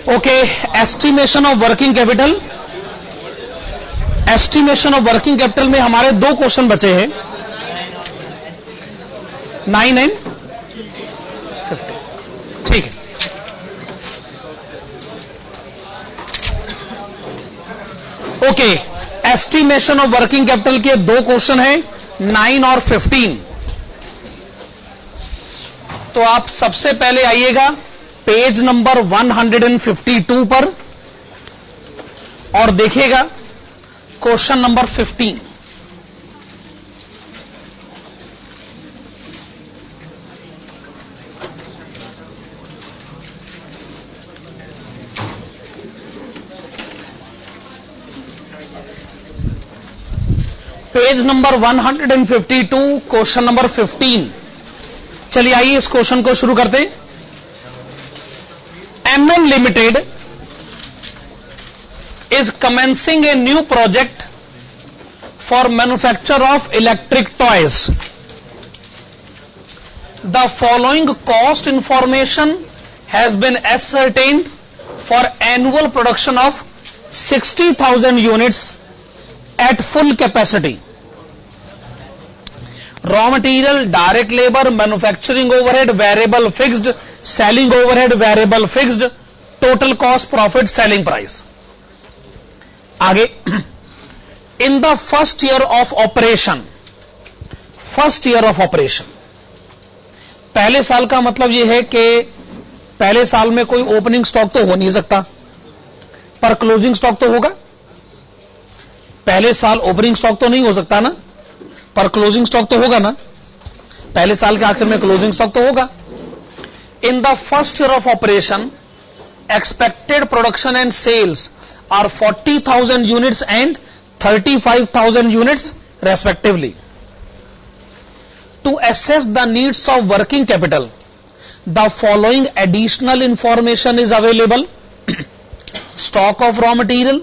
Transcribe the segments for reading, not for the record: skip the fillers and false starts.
Okay, estimation of working capital. Estimation of working capital में हमारे दो क्वेश्चन बचे हैं, 9 एंड 50। ठीक है, okay. Estimation of working capital के दो क्वेश्चन हैं, 9 और 15। तो आप सबसे पहले आइएगा पेज नंबर 152 पर और देखिएगा question number 15। Page number 152, question number 15। चलिए आइए इस क्वेश्चन को शुरू करते हैं। MM Limited is commencing a new project for manufacture of electric toys. The following cost information has been ascertained for annual production of 60,000 units at full capacity. Raw material, direct labor, manufacturing overhead, variable fixed, selling overhead, variable fixed, total cost, profit, selling price. आगे, in the first year of operation, first year of operation, पहले साल का मतलब यह है कि पहले साल में कोई ओपनिंग स्टॉक तो हो नहीं सकता, पर क्लोजिंग स्टॉक तो होगा। पहले साल ओपनिंग स्टॉक तो नहीं हो सकता ना, पर क्लोजिंग स्टॉक तो होगा ना। पहले साल के आखिर में क्लोजिंग स्टॉक तो होगा। In the first year of operation expected production and sales are 40,000 units and 35,000 units respectively. To assess the needs of working capital the following additional information is available. Stock of raw material,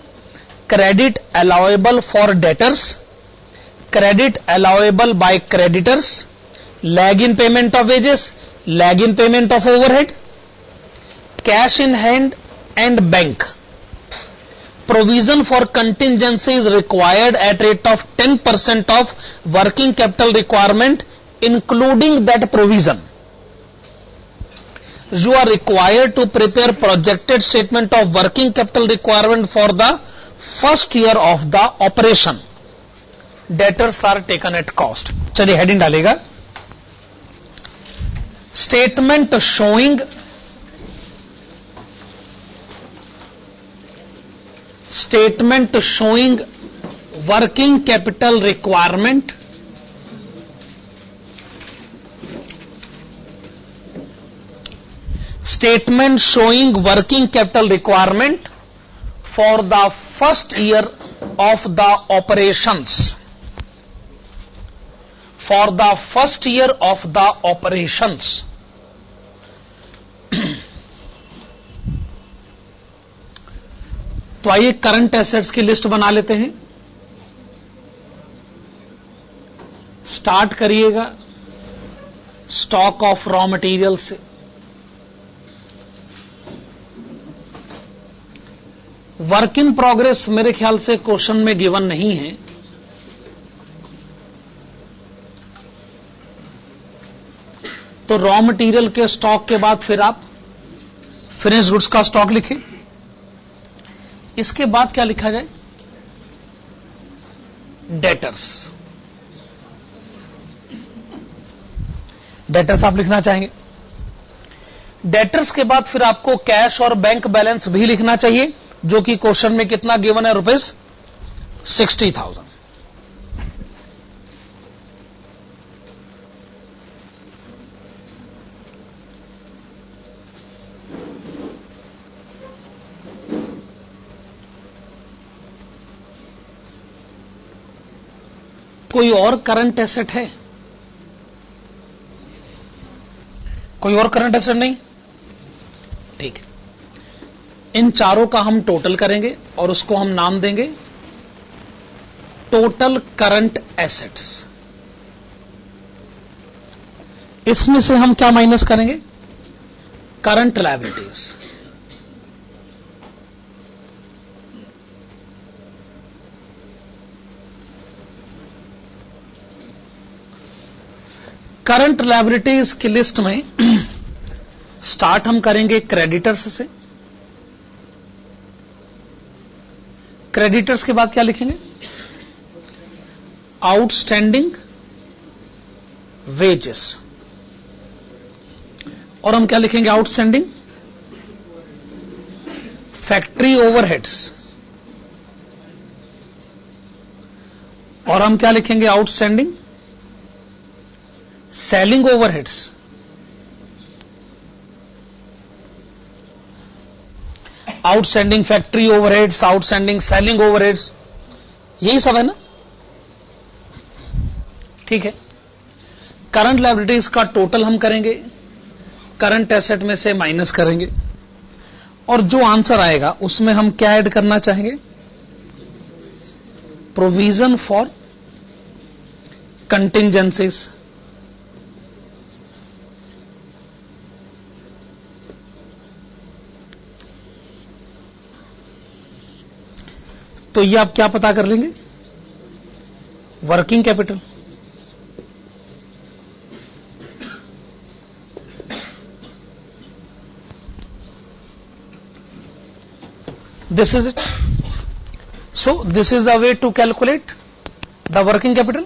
credit allowable for debtors, credit allowable by creditors, lag in payment of wages, lag in payment of overhead, cash in hand and bank. Provision for contingency is required at rate of 10% of working capital requirement, including that provision. You are required to prepare projected statement of working capital requirement for the first year of the operation. Debtors are taken at cost. चलिए heading डालेगा, statement showing working capital requirement statement showing working capital requirement for the first year of the operations. For the first year of the operations. तो आइए current assets की list बना लेते हैं। Start करिएगा stock of raw material से। Work in progress मेरे ख्याल से क्वेश्चन में गिवन नहीं है, तो रॉ मटेरियल के स्टॉक के बाद फिर आप फिनिश गुड्स का स्टॉक लिखें। इसके बाद क्या लिखा जाए? डेटर्स। डेटर्स आप लिखना चाहेंगे। डेटर्स के बाद फिर आपको कैश और बैंक बैलेंस भी लिखना चाहिए, जो कि क्वेश्चन में कितना गिवन है? रुपीज 60,000। कोई और करंट एसेट है? कोई और करंट एसेट नहीं? ठीक है, इन चारों का हम टोटल करेंगे और उसको हम नाम देंगे टोटल करंट एसेट्स। इसमें से हम क्या माइनस करेंगे? Current liabilities. करंट लायबिलिटीज की लिस्ट में स्टार्ट हम करेंगे क्रेडिटर्स से। क्रेडिटर्स के बाद क्या लिखेंगे? Outstanding wages. और हम क्या लिखेंगे? Outstanding factory overheads. और हम क्या लिखेंगे? Outstanding selling overheads. Outstanding factory overheads, outstanding selling overheads, यही सब है ना? ठीक है। करंट लायबिलिटीज का टोटल हम करेंगे, करंट एसेट में से माइनस करेंगे, और जो आंसर आएगा उसमें हम क्या ऐड करना चाहेंगे? Provision for contingencies. तो ये आप क्या पता कर लेंगे? Working capital. This is it. So this is the way to calculate the working capital.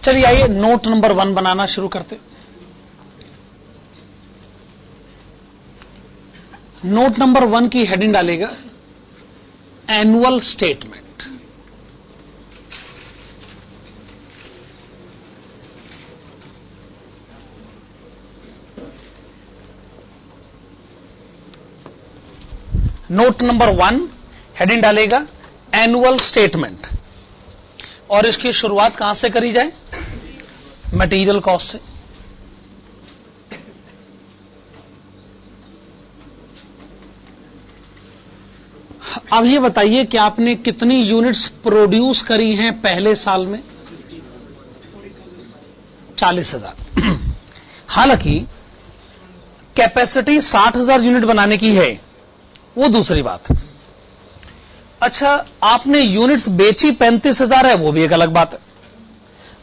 चलिए आइए नोट नंबर 1 बनाना शुरू करते। नोट नंबर 1 की हेडिंग डालेगा annual statement. Note number 1 heading डालेगा एनुअल स्टेटमेंट, और इसकी शुरुआत कहां से करी जाए? मटेरियल कॉस्ट से। अब ये बताइए कि आपने कितनी यूनिट्स प्रोड्यूस करी हैं पहले साल में? 40,000। हालांकि कैपेसिटी 60,000 यूनिट बनाने की है, वो दूसरी बात। अच्छा, आपने यूनिट्स बेची 35,000 है, वो भी एक अलग बात है।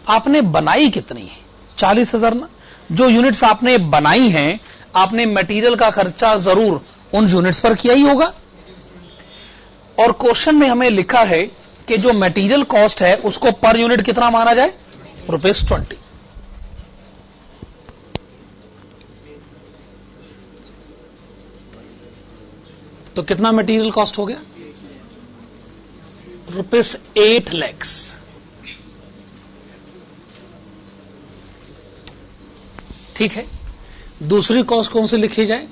आपने बनाई कितनी है? 40,000 ना। जो यूनिट्स आपने बनाई हैं, आपने मटेरियल का खर्चा जरूर उन यूनिट्स पर किया ही होगा। और क्वेश्चन में हमें लिखा है कि जो मटेरियल कॉस्ट है उसको पर यूनिट कितना माना जाए? ₹20। तो कितना मटेरियल कॉस्ट हो गया? ₹8 लाख। ठीक है। दूसरी कॉस्ट कौन सी लिखी जाए?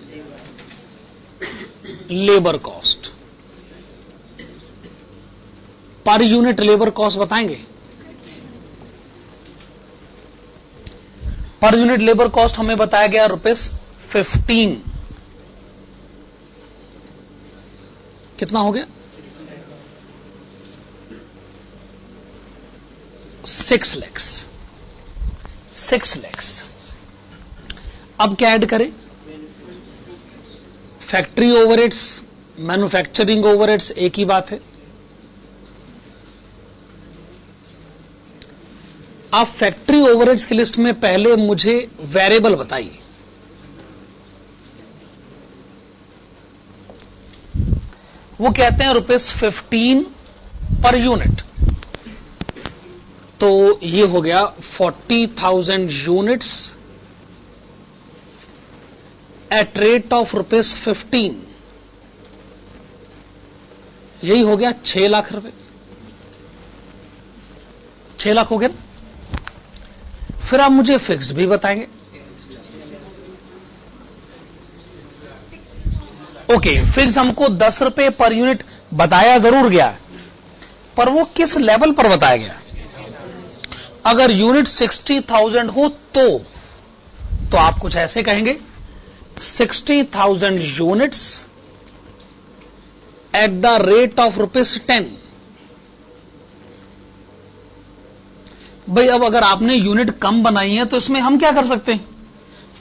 Labour cost. Per unit labour cost बताएंगे? पर यूनिट लेबर कॉस्ट हमें बताया गया ₹15। कितना हो गया? 6 लाख। 6 लाख। अब क्या ऐड करें? फैक्ट्री ओवरहेड्स, मैन्युफैक्चरिंग ओवरहेड्स, एक ही बात है। आप फैक्ट्री ओवरहेड्स की लिस्ट में पहले मुझे वेरिएबल बताइए। वो कहते हैं ₹15 पर यूनिट। तो ये हो गया 40,000 यूनिट्स एट रेट ऑफ ₹15। यही हो गया 6 लाख रुपए। 6 लाख हो गया। फिर आप मुझे फिक्स्ड भी बताएंगे। ओके, फिक्स हमको 10 रुपए पर यूनिट बताया जरूर गया, पर वो किस लेवल पर बताया गया? अगर यूनिट 60,000 हो तो आप कुछ ऐसे कहेंगे 60,000 units at the rate of ₹10। भाई अब अगर आपने यूनिट कम बनाई है तो इसमें हम क्या कर सकते हैं?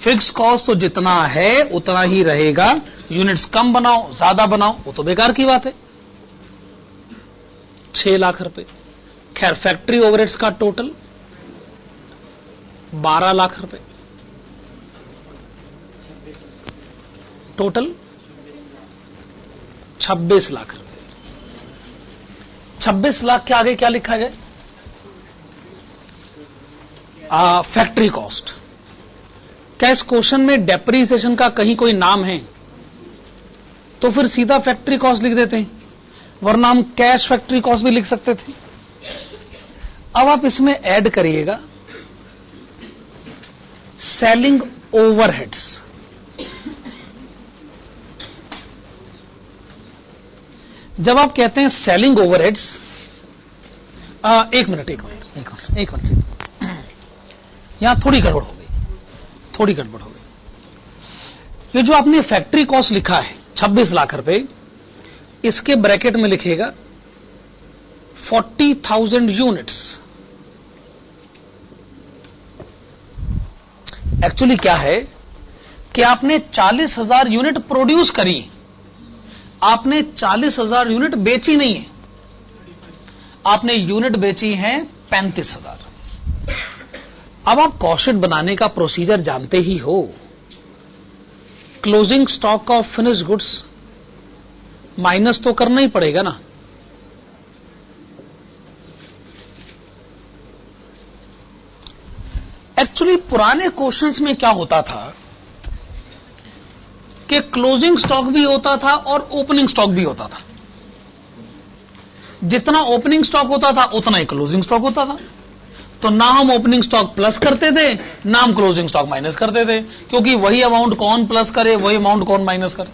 फिक्स कॉस्ट तो जितना है उतना ही रहेगा। यूनिट्स कम बनाओ ज्यादा बनाओ वो तो बेकार की बात है। 6 लाख रुपए। खैर, फैक्ट्री ओवरहेड्स का टोटल 12 लाख रुपए, टोटल 26 लाख रुपए। 26 लाख के आगे क्या लिखा जाए? Factory cost. क्या इस क्वेश्चन में डेप्रीसिएशन का कहीं कोई नाम है? तो फिर सीधा फैक्ट्री कॉस्ट लिख देते हैं, वरना हम कैश फैक्ट्री कॉस्ट भी लिख सकते थे। अब आप इसमें ऐड करिएगा सेलिंग ओवरहेड्स। जब आप कहते हैं सेलिंग ओवरहेड्स, एक मिनट यहां थोड़ी गड़बड़ हो गई। ये जो आपने फैक्ट्री कॉस्ट लिखा है 26 लाख रुपए, इसके ब्रैकेट में लिखिएगा 40,000 यूनिट्स। एक्चुअली क्या है कि आपने 40,000 यूनिट प्रोड्यूस करी, आपने 40,000 यूनिट बेची नहीं है, आपने यूनिट बेची हैं 35,000। अब आप कॉस्ट शीट बनाने का प्रोसीजर जानते ही हो। Closing stock of finished goods minus तो करना ही पड़ेगा ना। एक्चुअली पुराने क्वेश्चंस में क्या होता था कि क्लोजिंग स्टॉक भी होता था और ओपनिंग स्टॉक भी होता था। जितना ओपनिंग स्टॉक होता था उतना ही क्लोजिंग स्टॉक होता था। तो ना हम ओपनिंग स्टॉक प्लस करते थे, ना हम क्लोजिंग स्टॉक माइनस करते थे, क्योंकि वही अमाउंट कौन प्लस करे, वही अमाउंट कौन माइनस करे।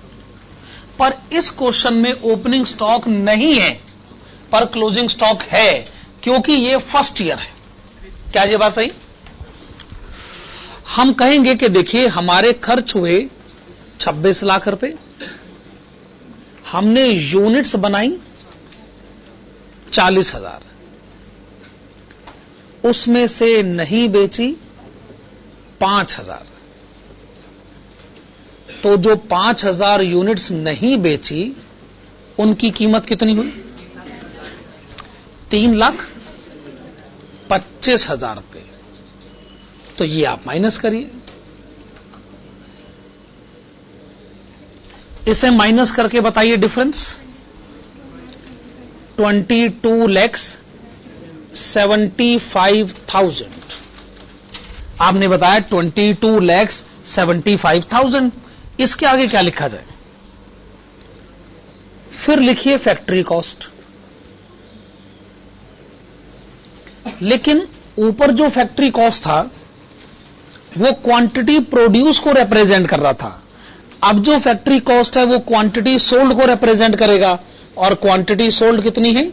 पर इस क्वेश्चन में ओपनिंग स्टॉक नहीं है पर क्लोजिंग स्टॉक है, क्योंकि ये फर्स्ट ईयर है। क्या ये बात सही? हम कहेंगे कि देखिए हमारे खर्च हुए 26 लाख रुपए, हमने यूनिट्स बनाई 40,000, उसमें से नहीं बेची 5,000। तो जो 5,000 यूनिट्स नहीं बेची उनकी कीमत कितनी हुई? 3,25,000 रुपए। तो ये आप माइनस करिए, इसे माइनस करके बताइए डिफरेंस। 22,75,000। आपने बताया 22,75,000। इसके आगे क्या लिखा जाए? फिर लिखिए फैक्ट्री कॉस्ट। लेकिन ऊपर जो फैक्ट्री कॉस्ट था वो क्वांटिटी प्रोड्यूस को रिप्रेजेंट कर रहा था। अब जो फैक्ट्री कॉस्ट है वो क्वांटिटी सोल्ड को रिप्रेजेंट करेगा, और क्वांटिटी सोल्ड कितनी है?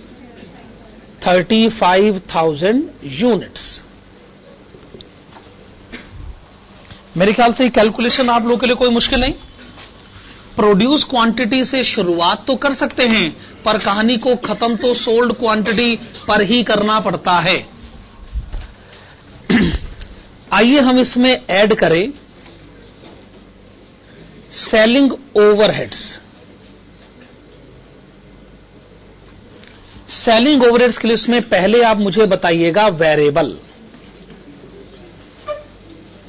35,000 यूनिट्स। मेरे ख्याल से कैलकुलेशन आप लोगों के लिए कोई मुश्किल नहीं। प्रोड्यूस क्वांटिटी से शुरुआत तो कर सकते हैं, पर कहानी को खत्म तो सोल्ड क्वांटिटी पर ही करना पड़ता है। आइए हम इसमें ऐड करें सेलिंग ओवरहेड्स। सेलिंग ओवरहेड्स की लिस्ट में पहले आप मुझे बताइएगा वेरिएबल।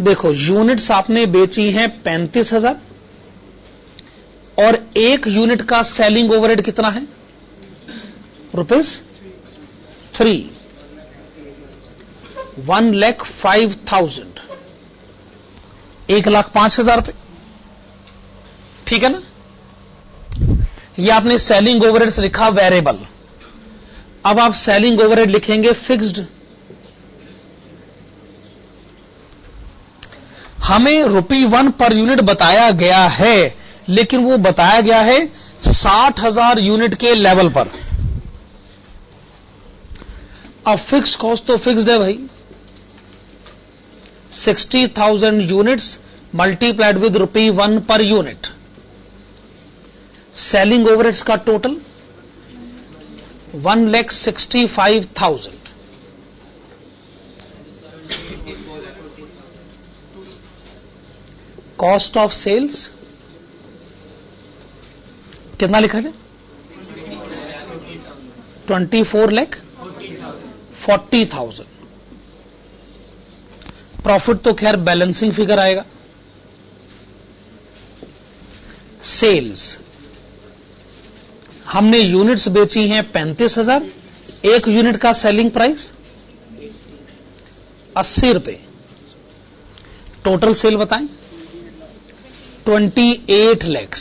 देखो यूनिट्स आपने बेची हैं 35,000 और एक यूनिट का सेलिंग ओवरहेड कितना है? ₹3। 1,05,000, 1,05,000 रुपए। ठीक है ना? ये आपने सेलिंग ओवरहेड्स लिखा वेरिएबल। अब आप सेलिंग ओवरहेड लिखेंगे फिक्स्ड। हमें ₹1 पर यूनिट बताया गया है, लेकिन वो बताया गया है 60,000 यूनिट के लेवल पर। अब फिक्स कॉस्ट तो फिक्स्ड है भाई, 60,000 units multiplied with ₹1 per unit. Selling overheads का टोटल 1,65,000। कॉस्ट ऑफ सेल्स कितना लिखा है? 24,40,000। प्रॉफिट तो खैर बैलेंसिंग फिगर आएगा। सेल्स, हमने यूनिट्स बेची हैं 35,000, एक यूनिट का सेलिंग प्राइस 80 रुपए। टोटल सेल बताएं 28 लाख।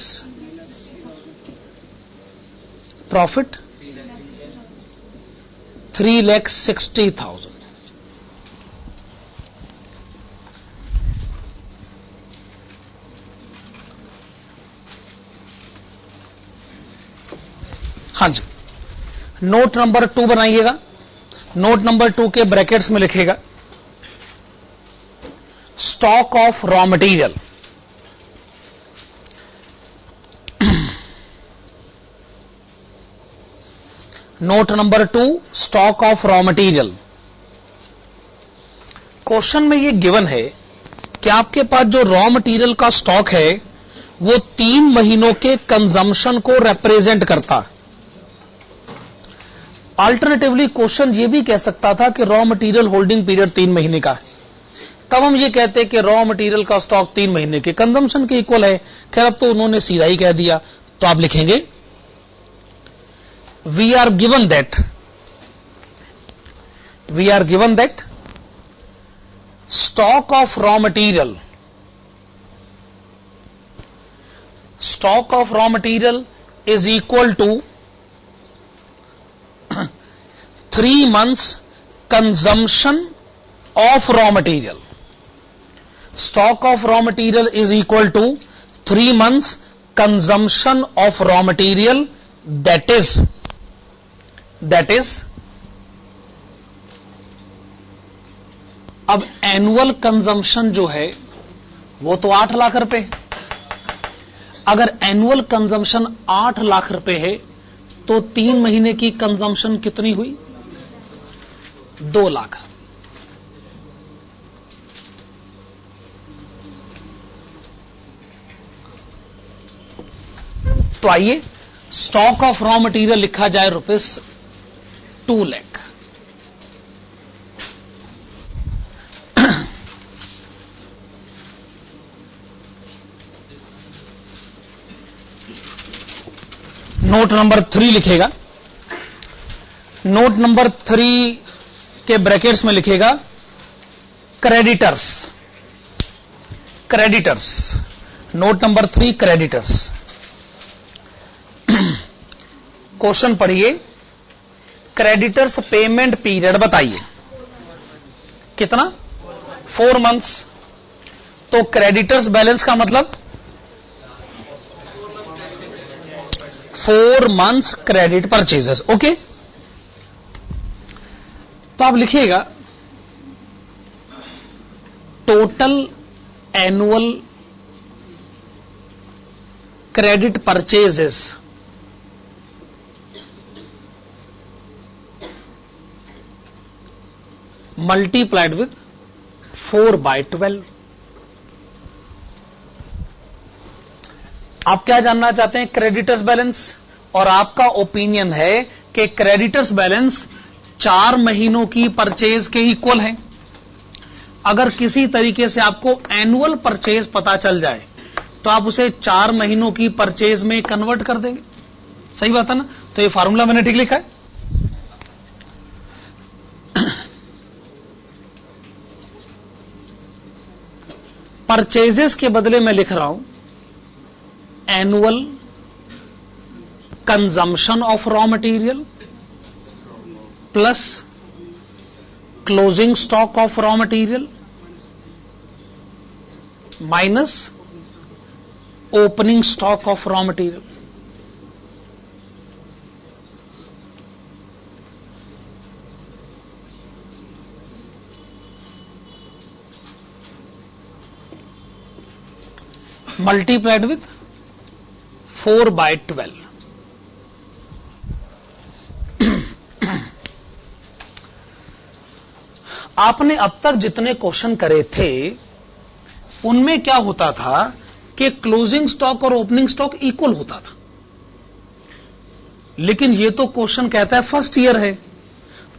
प्रॉफिट 3,60,000। हाँ जी, नोट नंबर 2 बनाइएगा। नोट नंबर 2 के ब्रैकेट्स में लिखेगा stock of raw material. Note number 2, stock of raw material. Question में ये गिवन है कि आपके पास जो रॉ मटेरियल का स्टॉक है वो 3 महीनों के कंजम्पशन को रिप्रेजेंट करता है। अल्टरनेटिवली क्वेश्चन ये भी कह सकता था कि रॉ मटेरियल होल्डिंग पीरियड 3 महीने का है, तब हम ये कहते कि रॉ मटेरियल का स्टॉक 3 महीने के कंजम्पशन के इक्वल है। खैर अब तो उन्होंने सीधा ही कह दिया, तो आप लिखेंगे we are given that stock of raw material is equal to 3 months consumption of raw material. Stock of raw material is equal to 3 months consumption of raw material, that is अब एनुअल कंजम्पशन जो है वो तो 8 लाख रुपए। अगर annual consumption 8 lakh रुपए है तो 3 महीने की कंजम्पशन कितनी हुई? 2 लाख। तो आइए स्टॉक ऑफ रॉ मटेरियल लिखा जाए ₹2 लाख। नोट नंबर 3 लिखेगा। नोट नंबर 3 के ब्रैकेट्स में लिखेगा creditors. Note number 3 creditors. Question पढ़िए, क्रेडिटर्स पेमेंट पीरियड बताइए कितना? 4 मंथ्स। तो क्रेडिटर्स बैलेंस का मतलब 4 मंथ्स क्रेडिट परचेजेस। ओके, तो आप लिखिएगा total annual credit purchases multiplied with 4/12। आप क्या जानना चाहते हैं? Creditors balance. और आपका ओपिनियन है कि क्रेडिटर्स बैलेंस 4 महीनों की परचेज के इक्वल है। अगर किसी तरीके से आपको एनुअल परचेज पता चल जाए तो आप उसे 4 महीनों की परचेज में कन्वर्ट कर देंगे। सही बात है ना? तो ये फार्मूला मैंने ठीक लिखा है। परचेजेस के बदले में लिख रहा हूं annual consumption of raw material plus closing stock of raw material minus opening stock of raw material. Multiplied with 4/12। आपने अब तक जितने क्वेश्चन करे थे उनमें क्या होता था कि क्लोजिंग स्टॉक और ओपनिंग स्टॉक इक्वल होता था, लेकिन ये तो क्वेश्चन कहता है फर्स्ट ईयर है,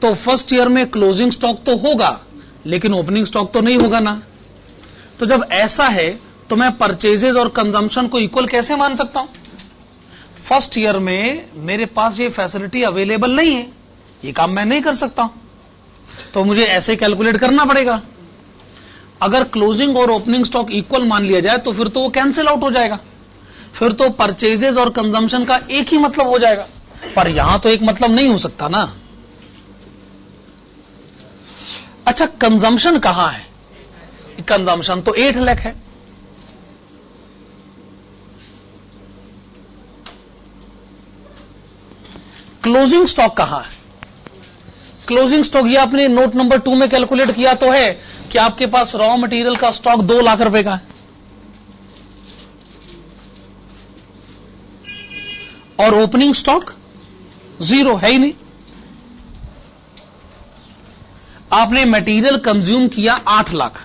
तो फर्स्ट ईयर में क्लोजिंग स्टॉक तो होगा लेकिन ओपनिंग स्टॉक तो नहीं होगा ना। तो जब ऐसा है तो मैं परचेजेज और कंजम्पशन को इक्वल कैसे मान सकता हूं? फर्स्ट ईयर में मेरे पास ये फैसिलिटी अवेलेबल नहीं है, ये काम मैं नहीं कर सकता, तो मुझे ऐसे कैलकुलेट करना पड़ेगा। अगर क्लोजिंग और ओपनिंग स्टॉक इक्वल मान लिया जाए तो फिर तो वो कैंसिल आउट हो जाएगा, फिर तो परचेजेज और कंजम्पशन का एक ही मतलब हो जाएगा, पर यहां तो एक मतलब नहीं हो सकता ना। अच्छा, कंजम्पशन कहां है? कंजम्पशन तो 8 लाख है। क्लोजिंग स्टॉक कहां है? क्लोजिंग स्टॉक ये आपने नोट नंबर 2 में कैलकुलेट किया तो है कि आपके पास रॉ मटेरियल का स्टॉक 2 लाख रुपए का है, और ओपनिंग स्टॉक 0 है ही नहीं। आपने मटेरियल कंज्यूम किया 8 लाख,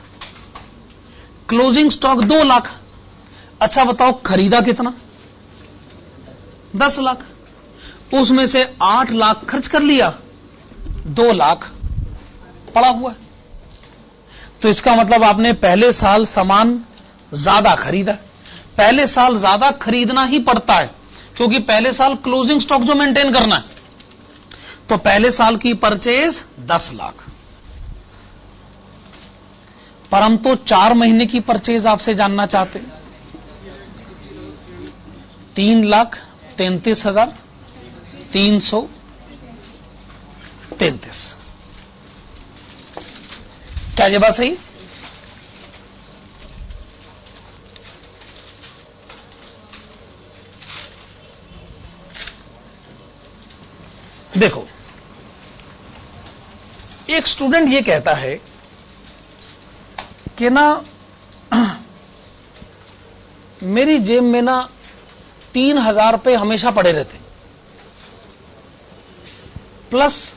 क्लोजिंग स्टॉक 2 लाख। अच्छा बताओ खरीदा कितना? 10 लाख। उसमें से 8 लाख खर्च कर लिया, 2 लाख पड़ा हुआ है। तो इसका मतलब आपने पहले साल सामान ज्यादा खरीदा। पहले साल ज्यादा खरीदना ही पड़ता है क्योंकि पहले साल क्लोजिंग स्टॉक जो मेंटेन करना है। तो पहले साल की परचेज 10 लाख, पर हम तो 4 महीने की परचेज आपसे जानना चाहते। 3,33,333। क्या ये बात सही? देखो, एक स्टूडेंट ये कहता है कि ना मेरी जेब में ना 3,000 रुपए हमेशा पड़े रहते, प्लस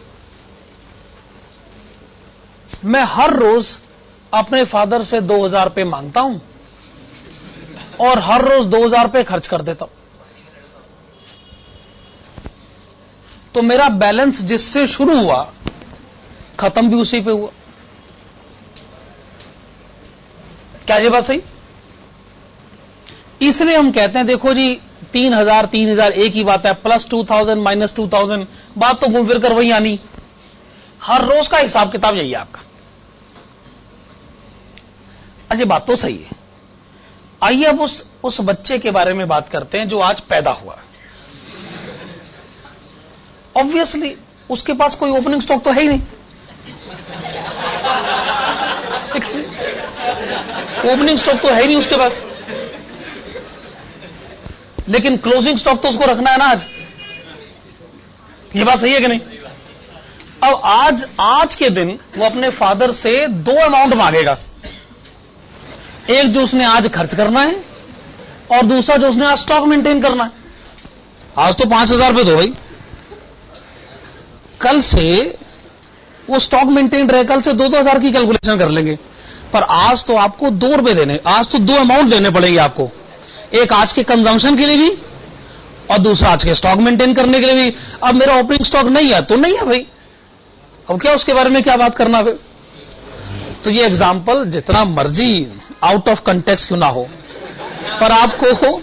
मैं हर रोज अपने फादर से 2,000 रुपए मांगता हूं और हर रोज 2,000 रुपए खर्च कर देता हूं। तो मेरा बैलेंस जिससे शुरू हुआ खत्म भी उसी पे हुआ। क्या ये बात सही? इसलिए हम कहते हैं देखो जी 3,000 एक ही बात है, प्लस 2,000 माइनस 2,000, बात तो घूम फिर कर वही आनी। हर रोज का हिसाब किताब यही है आपका। अच्छा, बात तो सही है। आइए अब उस बच्चे के बारे में बात करते हैं जो आज पैदा हुआ। ऑब्वियसली उसके पास कोई ओपनिंग स्टॉक तो है ही नहीं। ओपनिंग स्टॉक तो है ही नहीं उसके पास, लेकिन क्लोजिंग स्टॉक तो उसको रखना है ना आज। ये बात सही है कि नहीं? अब आज के दिन वो अपने फादर से 2 अमाउंट मांगेगा, एक जो उसने आज खर्च करना है और दूसरा जो उसने आज स्टॉक मेंटेन करना है। आज तो 5,000 रुपए दो भाई, कल से वो स्टॉक मेंटेन रहे, कल से 2,000 की कैलकुलेशन कर लेंगे। पर आज तो आपको 2 रुपए देने, आज तो 2 अमाउंट देने पड़ेंगे आपको, एक आज के कंजम्पशन के लिए भी और दूसरा आज के स्टॉक मेंटेन करने के लिए भी। अब मेरा ओपनिंग स्टॉक नहीं है तो नहीं है भाई, अब क्या उसके बारे में क्या बात करना फिर? तो ये एग्जाम्पल जितना मर्जी आउट ऑफ कंटेक्स्ट क्यों ना हो, पर आपको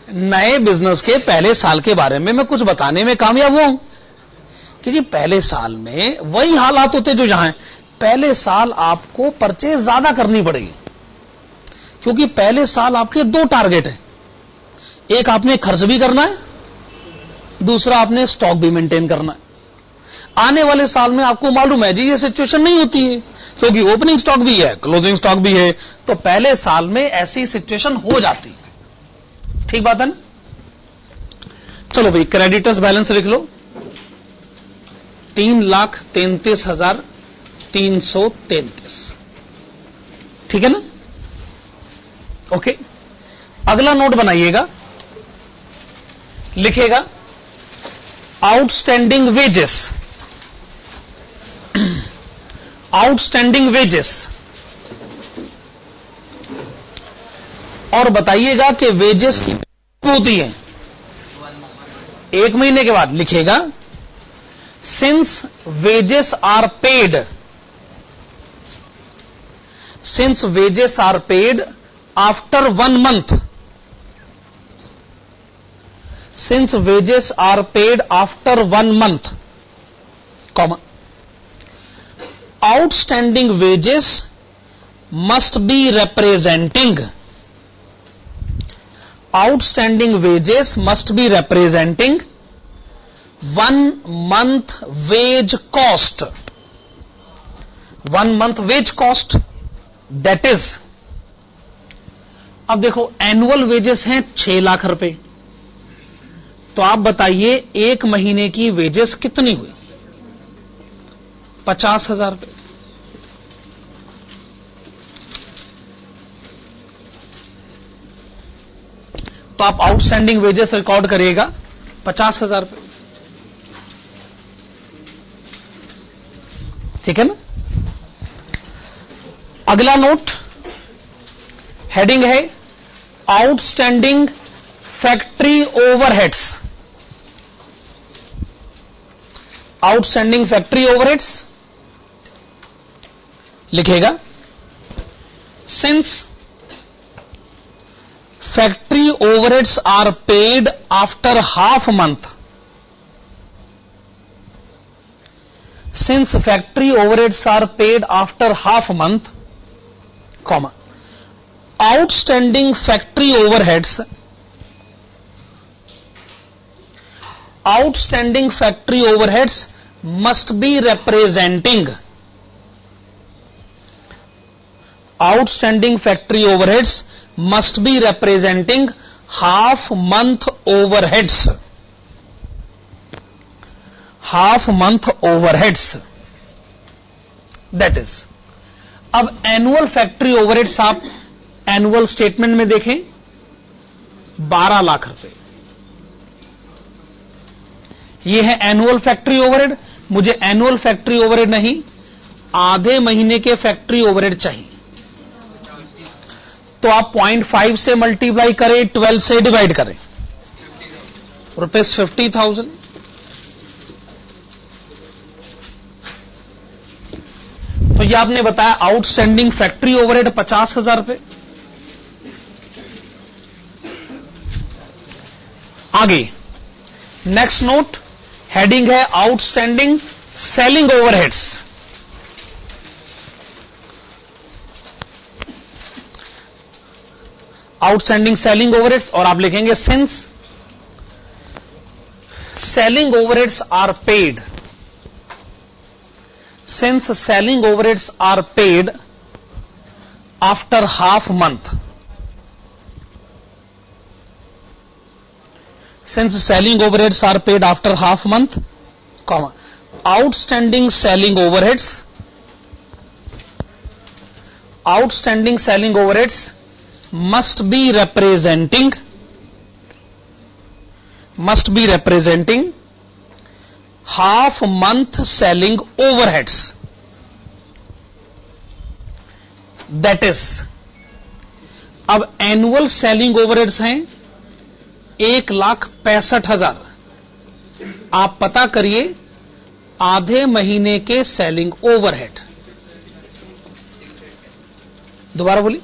नए बिजनेस के पहले साल के बारे में मैं कुछ बताने में कामयाब हुआ हूं कि जी पहले साल में वही हालात होते जो यहां हैं। पहले साल आपको परचेज ज्यादा करनी पड़ेगी क्योंकि पहले साल आपके 2 टारगेट हैं, एक आपने खर्च भी करना है, दूसरा आपने स्टॉक भी मेंटेन करना है। आने वाले साल में आपको मालूम है जी ये सिचुएशन नहीं होती है क्योंकि ओपनिंग स्टॉक भी है, क्लोजिंग स्टॉक भी है, तो पहले साल में ऐसी सिचुएशन हो जाती है। ठीक बात है ना? चलो भाई, क्रेडिटर्स बैलेंस लिख लो, 3,33,333। ठीक है ना? ओके, अगला नोट बनाइएगा, लिखेगा आउटस्टैंडिंग वेजेस। आउटस्टैंडिंग वेजेस, और बताइएगा कि वेजेस की होती है 1 महीने के बाद। लिखेगा since wages are paid since wages are paid after 1 month, since wages are paid after 1 month, comma, outstanding wages must be representing, outstanding wages must be representing 1 month wage cost, 1 month wage cost, that is, अब देखो annual wages हैं 6 लाख रुपए, तो आप बताइए एक महीने की वेजेस कितनी हुई? 50,000 रुपए। तो आप आउटस्टैंडिंग वेजेस रिकॉर्ड करिएगा 50,000 रुपए, ठीक है ना। अगला नोट, हेडिंग है outstanding factory overheads, outstanding factory overheads लिखेगा, since factory overheads are paid after half month, since factory overheads are paid after half month, comma, outstanding factory overheads, outstanding factory overheads must be representing, outstanding factory overheads must be representing half month overheads, half month overheads, that is. अब annual factory overheads आप annual statement में देखें 12 लाख रुपए, ये है annual factory overhead. मुझे annual factory overhead नहीं, आधे महीने के फैक्ट्री ओवरहेड चाहिए, तो आप 0.5 से मल्टीप्लाई करें, 12 से डिवाइड करें, ₹50,000। तो ये आपने बताया आउटस्टैंडिंग फैक्ट्री ओवरहेड 50,000 रुपए। आगे नेक्स्ट नोट, हेडिंग है outstanding selling overheads, outstanding selling overheads, और आप लिखेंगे since selling overheads are paid, since selling overheads are paid after half month, since selling overheads are paid after half month, comma, outstanding selling overheads, outstanding selling overheads must be representing half month selling overheads, that is. अब annual selling overheads हैं 1,65,000, आप पता करिए आधे महीने के selling overhead, दोबारा बोलिए,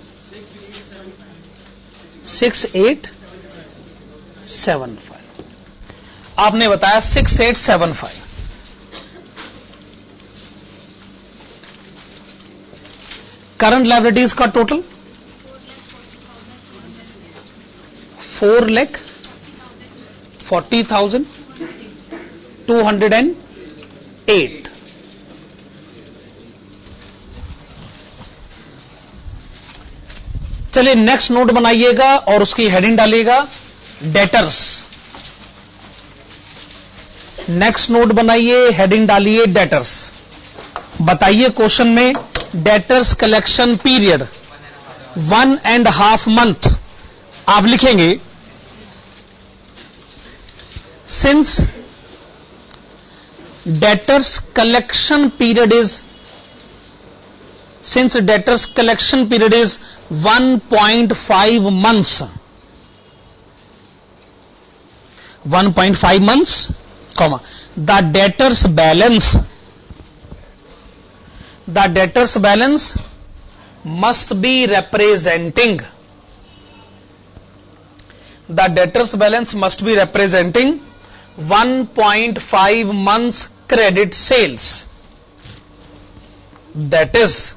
6875, आपने बताया 6875। करंट लायबिलिटीज का टोटल 4,40,208। चलिए नेक्स्ट नोट बनाइएगा और उसकी हेडिंग डालिएगा डेटर्स। नेक्स्ट नोट बनाइए, हेडिंग डालिए डेटर्स। बताइए क्वेश्चन में डेटर्स कलेक्शन पीरियड 1.5 month, आप लिखेंगे since debtors collection period is 1.5 months, 1.5 months, comma, the debtors balance must be representing, the debtors balance must be representing 1.5 months credit sales. That is,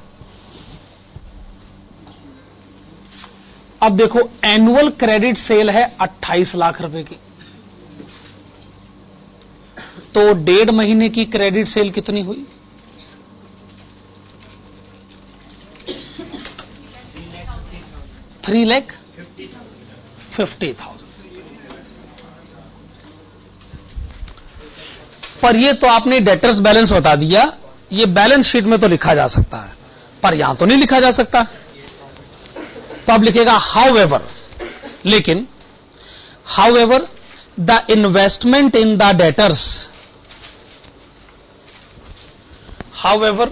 अब देखो annual credit sale है 28 लाख रुपए की, तो 1.5 महीने की क्रेडिट सेल कितनी हुई? 3,50,000। पर ये तो आपने डेटर्स बैलेंस बता दिया, ये बैलेंस शीट में तो लिखा जा सकता है, पर यहां तो नहीं लिखा जा सकता। तो आप लिखेगा हाउएवर, लेकिन however the investment in the debtors, however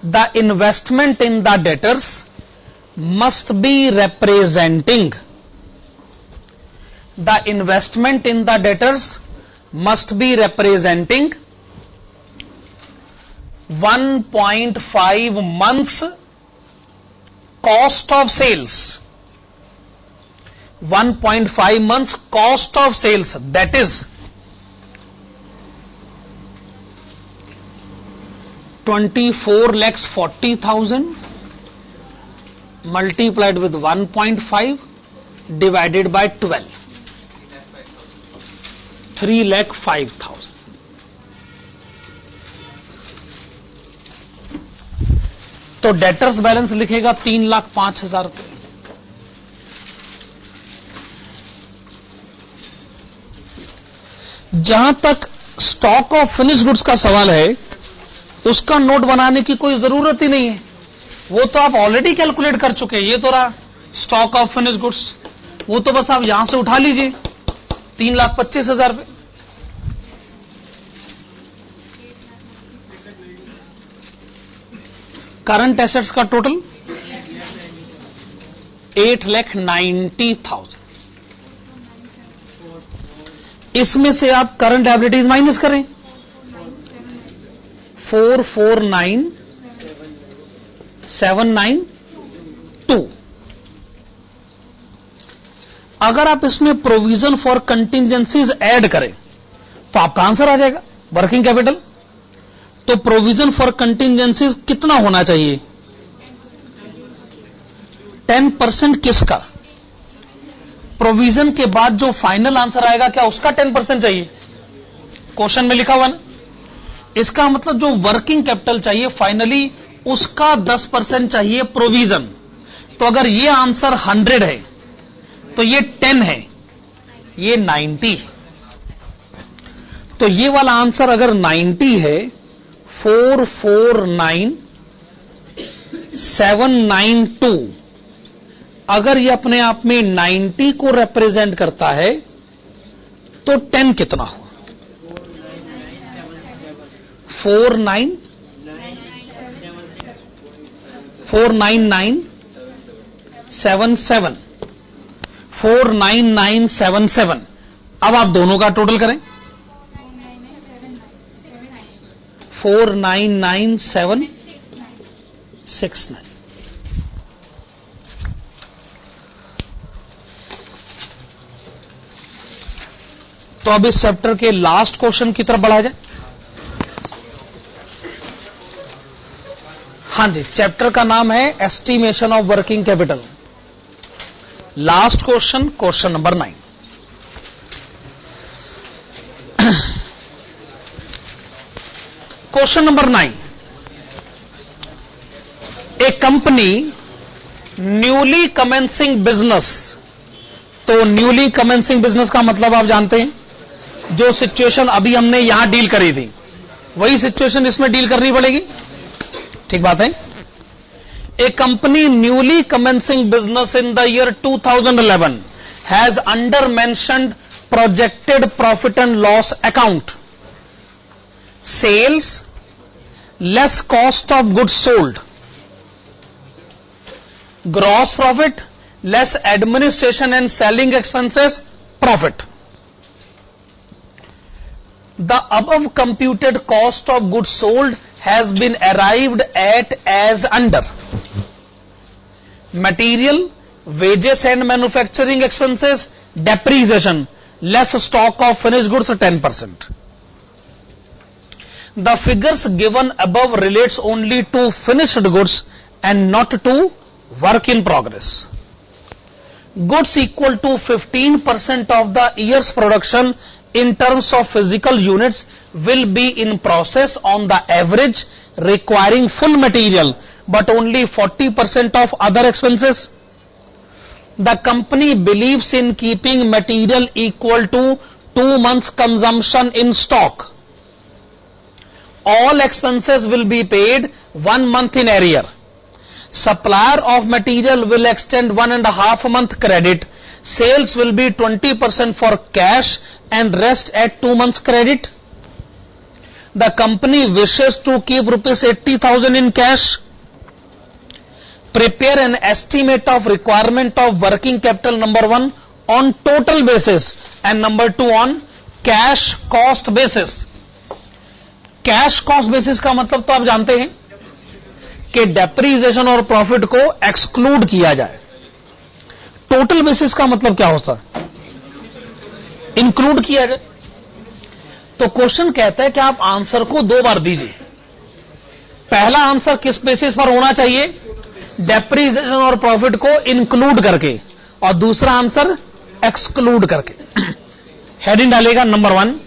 the investment in the debtors must be representing, the investment in the debtors must be representing 1.5 months cost of sales, 1.5 months cost of sales, that is 24,40,000 multiplied with 1.5 divided by 12, 3,05,000। तो debtors balance लिखेगा 3,05,000 रुपए। जहां तक stock of finish goods का सवाल है, उसका note बनाने की कोई जरूरत ही नहीं है, वो तो आप ऑलरेडी कैलकुलेट कर चुके हैं। ये तो रहा स्टॉक ऑफ फिनिश गुड्स, वो तो बस आप यहां से उठा लीजिए 3,25,000 रुपए। करंट एसेट्स का टोटल 8,90,000। इसमें से आप करंट एबिलिटीज माइनस करें, 449,792। अगर आप इसमें प्रोविजन फॉर कंटिंजेंसीज ऐड करें तो आपका आंसर आ जाएगा वर्किंग कैपिटल। तो प्रोविजन फॉर कंटिंजेंसीज कितना होना चाहिए? 10% किसका? प्रोविजन के बाद जो फाइनल आंसर आएगा क्या उसका 10% चाहिए? क्वेश्चन में लिखा हुआ ना। इसका मतलब जो वर्किंग कैपिटल चाहिए फाइनली उसका 10% चाहिए प्रोविजन। तो अगर ये आंसर 100 है तो ये 10 है, ये 90 है। तो ये वाला आंसर अगर 90 है, 449,792, अगर ये अपने आप में 90 को रिप्रेजेंट करता है तो 10 कितना हुआ? 49977, 49977। अब आप दोनों का टोटल करें, 499,769। तो अब इस चैप्टर के लास्ट क्वेश्चन की तरफ बढ़ा जाए। हां जी, चैप्टर का नाम है estimation of working capital. Last question, question number 9। Question number 9, A company newly commencing business. तो न्यूली कमेंसिंग बिजनेस का मतलब आप जानते हैं, जो सिचुएशन अभी हमने यहां डील करी थी वही सिचुएशन इसमें डील करनी पड़ेगी। ठीक बात है। A company newly commencing business in the year 2011 has under mentioned projected profit and loss account sales less cost of goods sold, gross profit less administration and selling expenses profit. The above computed cost of goods sold has been arrived at as under material, wages and manufacturing expenses, depreciation, less stock of finished goods 10%. The figures given above relates only to finished goods and not to work in progress. Goods equal to 15% of the year's production in terms of physical units will be in process on the average, requiring full material but only 40% of other expenses. The company believes in keeping material equal to 2 months consumption in stock. All expenses will be paid 1 month in arrear. Supplier of material will extend 1.5 month credit. Sales will be 20% for cash and rest at 2 months credit. The company wishes to keep rupees 80,000 in cash. Prepare an estimate of requirement of working capital, number 1 on total basis and number 2 on cash cost basis. Cash cost basis का मतलब तो आप जानते हैं कि depreciation और profit को exclude किया जाए. टोटल बेसिस का मतलब क्या होता है? इंक्लूड किया जाए. तो क्वेश्चन कहता है कि आप आंसर को 2 बार दीजिए. पहला आंसर किस बेसिस पर होना चाहिए? डेप्रीसिएशन और प्रॉफिट को इंक्लूड करके, और दूसरा आंसर एक्सक्लूड करके. हेडिंग डालेगा number 1,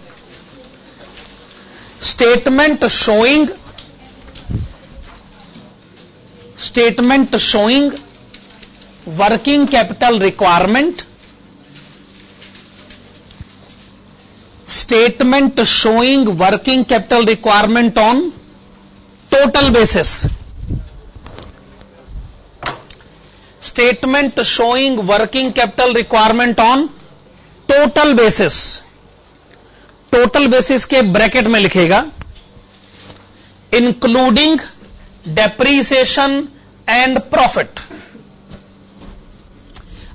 statement showing working capital requirement, statement showing working capital requirement on total basis, statement showing working capital requirement on total basis. Total basis के ब्रैकेट में लिखेगा इंक्लूडिंग डेप्रीसिएशन एंड प्रॉफिट.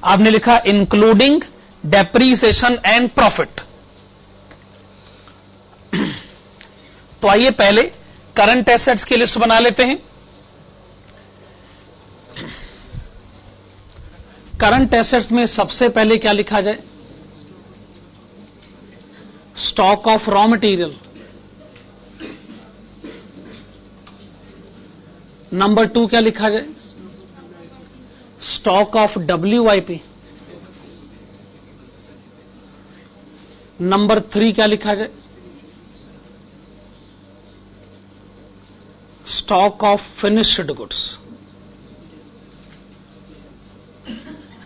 आपने लिखा including depreciation and profit. तो आइए पहले current assets की list बना लेते हैं. करंट एसेट्स में सबसे पहले क्या लिखा जाए? Stock of raw material. Number 2 क्या लिखा जाए? Stock of WIP. नंबर 3 क्या लिखा जाए? Stock of finished goods.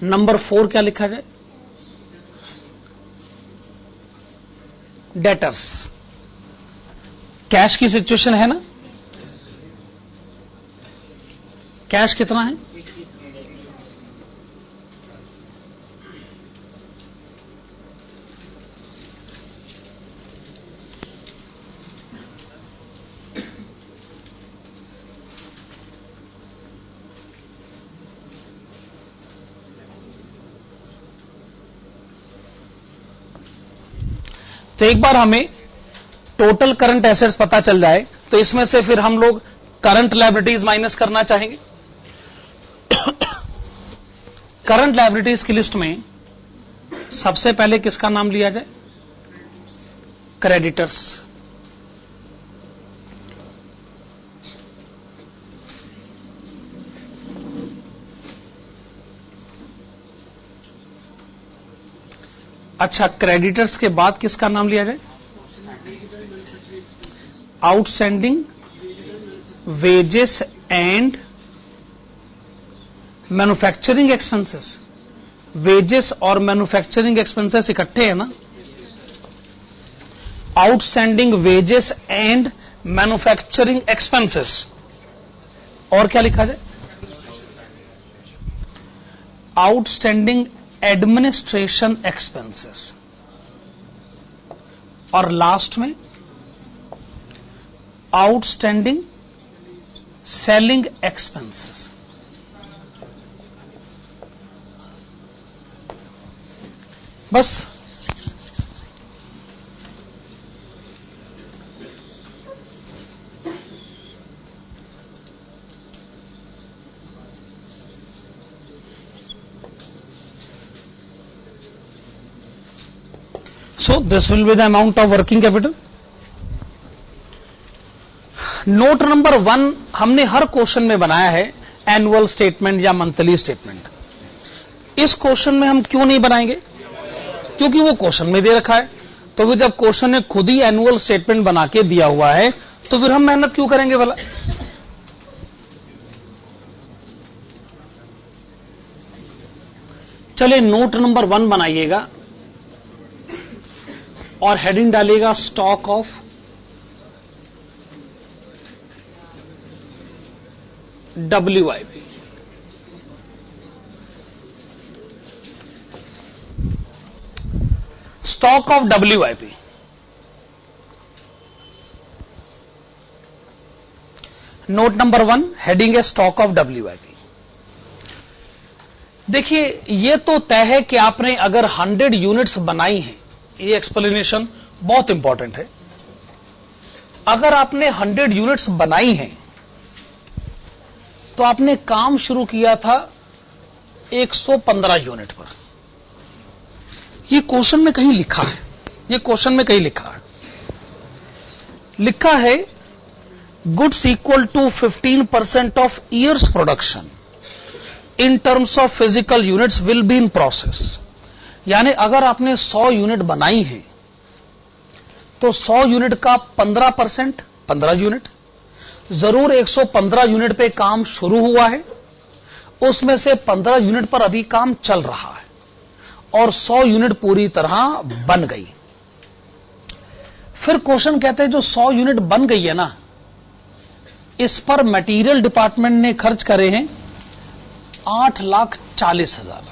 Number 4 क्या लिखा जाए? डेटर्स. कैश की सिचुएशन है ना? कैश कितना है? तो एक बार हमें टोटल करंट एसेट्स पता चल जाए तो इसमें से फिर हम लोग करंट लायबिलिटीज माइनस करना चाहेंगे. करंट लायबिलिटीज की लिस्ट में सबसे पहले किसका नाम लिया जाए? क्रेडिटर्स. अच्छा, क्रेडिटर्स के बाद किसका नाम लिया जाए? Outstanding wages and manufacturing expenses. Wages और मैन्युफैक्चरिंग एक्सपेंसेस इकट्ठे है ना? Outstanding wages and manufacturing expenses. और क्या लिखा जाए? Outstanding administration expenses. और लास्ट में आउटस्टैंडिंग सेलिंग एक्सपेंसेस. बस. So this will be the amount of working capital. Note number 1 हमने हर क्वेश्चन में बनाया है एनुअल स्टेटमेंट या मंथली स्टेटमेंट। इस क्वेश्चन में हम क्यों नहीं बनाएंगे? क्योंकि वो क्वेश्चन में दे रखा है। तो फिर जब क्वेश्चन ने खुद ही एनुअल स्टेटमेंट बना के दिया हुआ है तो फिर हम मेहनत क्यों करेंगे भला? चलिए नोट नंबर 1 बनाइएगा और हेडिंग डालिएगा stock of WIP। Stock of WIP। Note number 1 heading है स्टॉक ऑफ WIP। देखिए ये तो तय है कि आपने अगर 100 यूनिट्स बनाई हैं, ये एक्सप्लेनेशन बहुत इंपॉर्टेंट है। अगर आपने 100 यूनिट्स बनाई हैं तो आपने काम शुरू किया था 115 यूनिट पर। ये क्वेश्चन में कहीं लिखा है, ये क्वेश्चन में कहीं लिखा है goods equal to 15% of years production in terms of physical units will be in process. यानी अगर आपने 100 यूनिट बनाई है तो 100 यूनिट का 15% 15 यूनिट, जरूर 115 यूनिट पे काम शुरू हुआ है, उसमें से 15 यूनिट पर अभी काम चल रहा है और 100 यूनिट पूरी तरह बन गई। फिर क्वेश्चन कहते हैं जो 100 यूनिट बन गई है ना, इस पर मटेरियल डिपार्टमेंट ने खर्च करे हैं 8,40,000।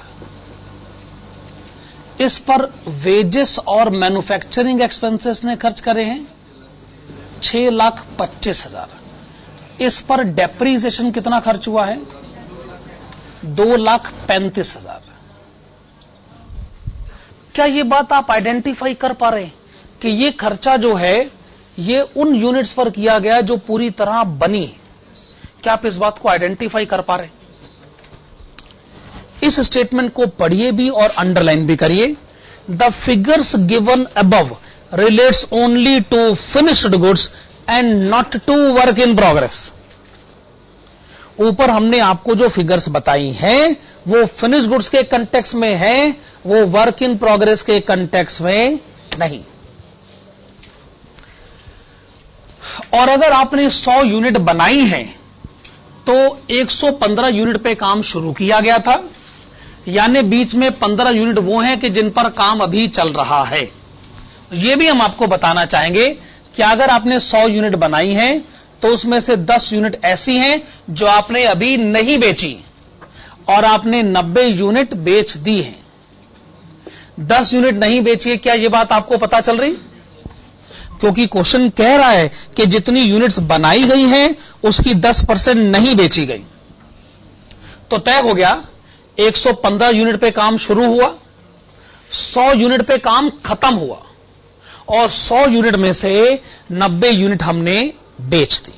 इस पर वेजेस और मैन्युफैक्चरिंग एक्सपेंसेस ने खर्च करे हैं 6,25,000। इस पर डेप्रीसिएशन कितना खर्च हुआ है? 2,35,000। क्या ये बात आप आइडेंटिफाई कर पा रहे हैं कि ये खर्चा जो है ये उन यूनिट्स पर किया गया जो पूरी तरह बनी है? क्या आप इस बात को आइडेंटिफाई कर पा रहे हैं? इस स्टेटमेंट को पढ़िए भी और अंडरलाइन भी करिए। The figures given above relates only to finished goods and not to work in progress. ऊपर हमने आपको जो फिगर्स बताई हैं वो फिनिश गुड्स के कंटेक्स्ट में है, वो वर्क इन प्रोग्रेस के कंटेक्स्ट में नहीं। और अगर आपने 100 यूनिट बनाई है तो 115 यूनिट पे काम शुरू किया गया था, यानी बीच में 15 यूनिट वो हैं कि जिन पर काम अभी चल रहा है। ये भी हम आपको बताना चाहेंगे कि अगर आपने 100 यूनिट बनाई है तो उसमें से 10 यूनिट ऐसी हैं जो आपने अभी नहीं बेची और आपने 90 यूनिट बेच दी है। 10 यूनिट नहीं बेची है, क्या यह बात आपको पता चल रही? क्योंकि क्वेश्चन कह रहा है कि जितनी यूनिट्स बनाई गई हैं उसकी 10% नहीं बेची गई। तो तय हो गया 115 यूनिट पे काम शुरू हुआ, 100 यूनिट पे काम खत्म हुआ और 100 यूनिट में से 90 यूनिट हमने बेच दी।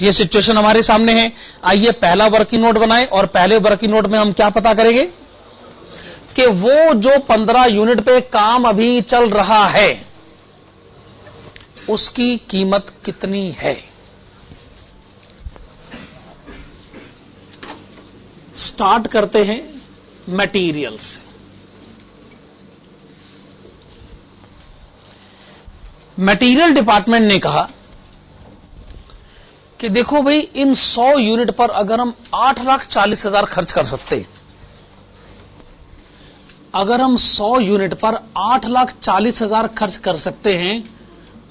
ये सिचुएशन हमारे सामने है। आइए पहला वर्किंग नोट बनाएं और पहले वर्किंग नोट में हम क्या पता करेंगे कि वो जो 15 यूनिट पे काम अभी चल रहा है उसकी कीमत कितनी है। स्टार्ट करते हैं मटेरियल से। मटेरियल डिपार्टमेंट ने कहा कि देखो भाई इन 100 यूनिट पर अगर हम 8,40,000 खर्च कर सकते हैं, अगर हम 100 यूनिट पर 8,40,000 खर्च कर सकते हैं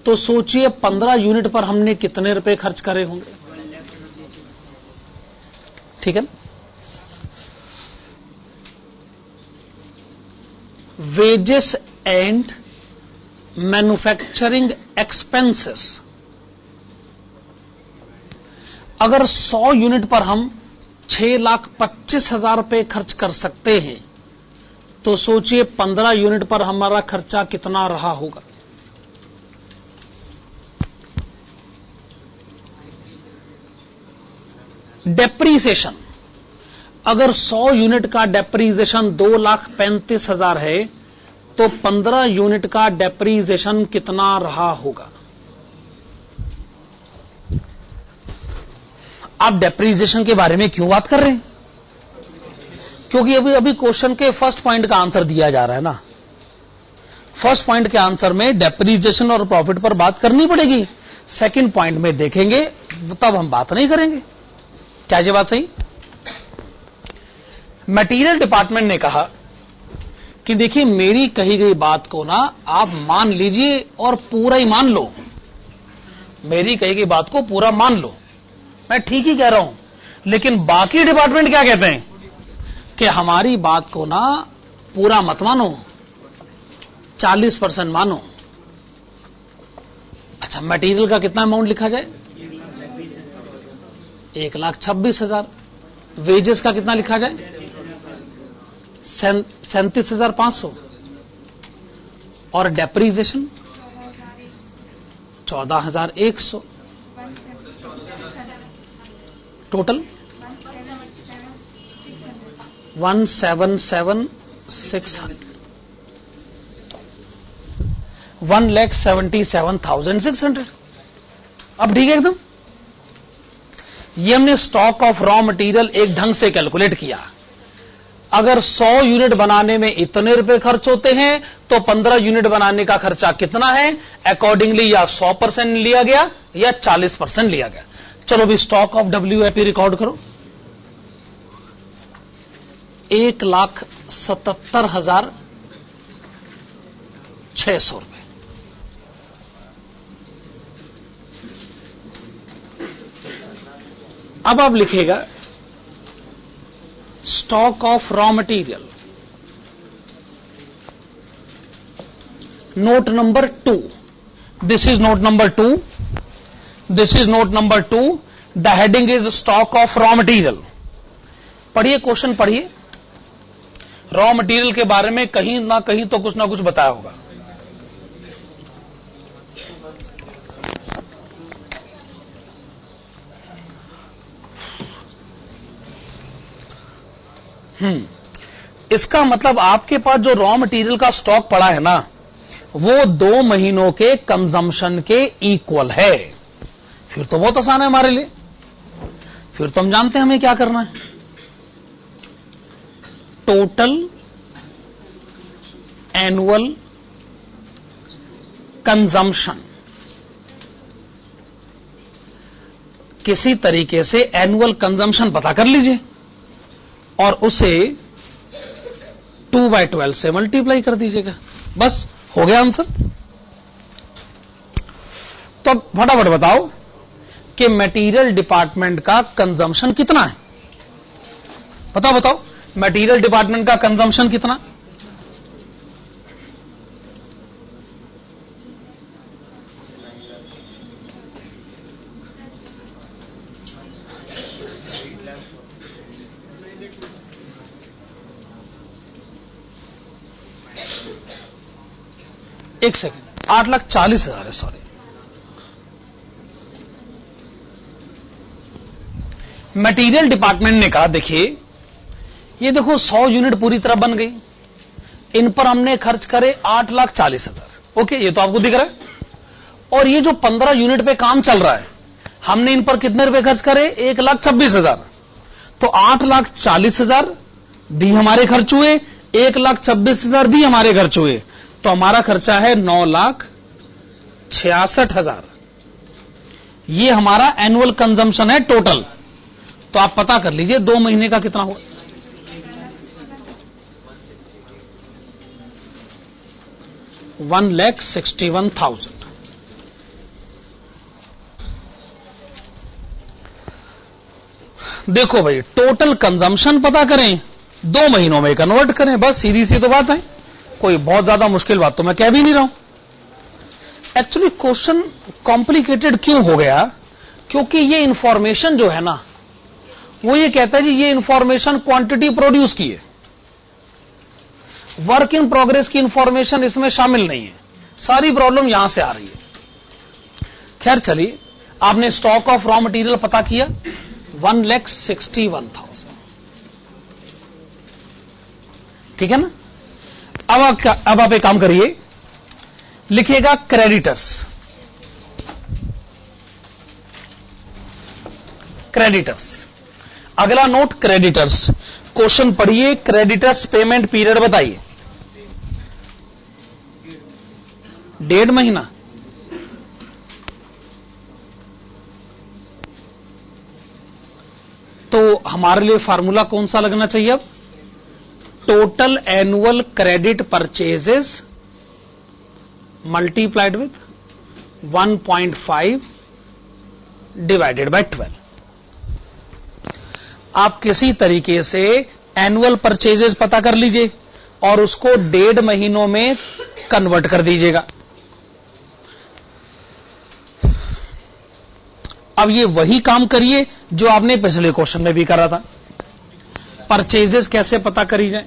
तो सोचिए 15 यूनिट पर हमने कितने रुपए खर्च करे होंगे। ठीक है ना? वेजेस एंड मैन्युफैक्चरिंग एक्सपेंसेस, अगर 100 यूनिट पर हम 6,25,000 रुपए खर्च कर सकते हैं तो सोचिए 15 यूनिट पर हमारा खर्चा कितना रहा होगा। डेप्रीसिएशन, अगर 100 यूनिट का डेप्रीसिएशन 2,35,000 है तो 15 यूनिट का डेप्रीसिएशन कितना रहा होगा? आप डेप्रीसिएशन के बारे में क्यों बात कर रहे हैं? क्योंकि अभी क्वेश्चन के फर्स्ट पॉइंट का आंसर दिया जा रहा है ना। फर्स्ट पॉइंट के आंसर में डेप्रीसिएशन और प्रॉफिट पर बात करनी पड़ेगी, सेकंड पॉइंट में देखेंगे तब हम बात नहीं करेंगे। क्या ये बात सही? मटेरियल डिपार्टमेंट ने कहा कि देखिए मेरी कही गई बात को ना आप मान लीजिए और पूरा ही मान लो। मेरी कही गई बात को पूरा मान लो, मैं ठीक ही कह रहा हूं, लेकिन बाकी डिपार्टमेंट क्या कहते हैं कि हमारी बात को ना पूरा मत मानो, 40% मानो। अच्छा, मटेरियल का कितना अमाउंट लिखा जाए? 1,26,000। वेजेस का कितना लिखा जाए? 37,500। और डेप्रीसिएशन 14,100। टोटल 1,77,600, 1,77,600। अब ठीक है एकदम। ये हमने स्टॉक ऑफ रॉ मटेरियल एक ढंग से कैलकुलेट किया। अगर 100 यूनिट बनाने में इतने रुपए खर्च होते हैं तो 15 यूनिट बनाने का खर्चा कितना है, अकॉर्डिंगली या 100% लिया गया या 40% लिया गया। चलो भी स्टॉक ऑफ WIP रिकॉर्ड करो। 1,77,600 रुपए। अब आप लिखेगा stock of raw material, note number 2। This is note number 2, this is note number 2। The heading is stock of raw material. पढ़िए, क्वेश्चन पढ़िए। रॉ मटेरियल के बारे में कहीं ना कहीं तो कुछ ना कुछ बताया होगा। इसका मतलब आपके पास जो रॉ मटेरियल का स्टॉक पड़ा है ना, वो 2 महीनों के कंजम्पशन के इक्वल है। फिर तो बहुत आसान है हमारे लिए, फिर तो हम जानते हैं हमें क्या करना है। टोटल एनुअल कंजम्पशन, किसी तरीके से एनुअल कंजम्पशन पता कर लीजिए और उसे 2/12 से मल्टीप्लाई कर दीजिएगा, बस हो गया आंसर। तो फटाफट बताओ कि मटेरियल डिपार्टमेंट का कंजम्पशन कितना है। बताओ मटेरियल डिपार्टमेंट का कंजम्पशन कितना? एक सेकेंड, 8,40,000 है, सॉरी। मटेरियल डिपार्टमेंट ने कहा देखिए ये देखो 100 यूनिट पूरी तरह बन गई, इन पर हमने खर्च करे 8,40,000। ओके, ये तो आपको दिख रहा है। और ये जो 15 यूनिट पे काम चल रहा है, हमने इन पर कितने रुपए खर्च करे? 1,26,000। तो 8,40,000 भी हमारे खर्च हुए, 1,26,000 भी हमारे खर्च हुए, तो हमारा खर्चा है 9,66,000। ये हमारा एनुअल कंजम्पशन है टोटल। तो आप पता कर लीजिए 2 महीने का कितना हुआ। $1,61,000। देखो भाई, टोटल कंजम्पशन पता करें, 2 महीनों में कन्वर्ट करें, बस सीधी सी तो बात है। कोई बहुत ज्यादा मुश्किल बात तो मैं कह भी नहीं रहा हूं। एक्चुअली क्वेश्चन कॉम्प्लिकेटेड क्यों हो गया? क्योंकि ये इंफॉर्मेशन जो है ना, वो ये कहता है जी ये इंफॉर्मेशन क्वांटिटी प्रोड्यूस की है, वर्क इन प्रोग्रेस की इंफॉर्मेशन इसमें शामिल नहीं है। सारी प्रॉब्लम यहां से आ रही है। खैर चलिए, आपने स्टॉक ऑफ रॉ मटेरियल पता किया 1,61,000, ठीक है ना। अब आप एक काम करिए, लिखिएगा क्रेडिटर्स। क्रेडिटर्स, अगला नोट क्रेडिटर्स। क्वेश्चन पढ़िए, क्रेडिटर्स पेमेंट पीरियड बताइए। 1.5 महीना। तो हमारे लिए फार्मूला कौन सा लगना चाहिए अब? Total annual credit purchases multiplied with 1.5 divided by 12। आप किसी तरीके से एनुअल परचेजेस पता कर लीजिए और उसको 1.5 महीनों में कन्वर्ट कर दीजिएगा। अब ये वही काम करिए जो आपने पिछले क्वेश्चन में भी करा था। परचेजेस कैसे पता करी जाए?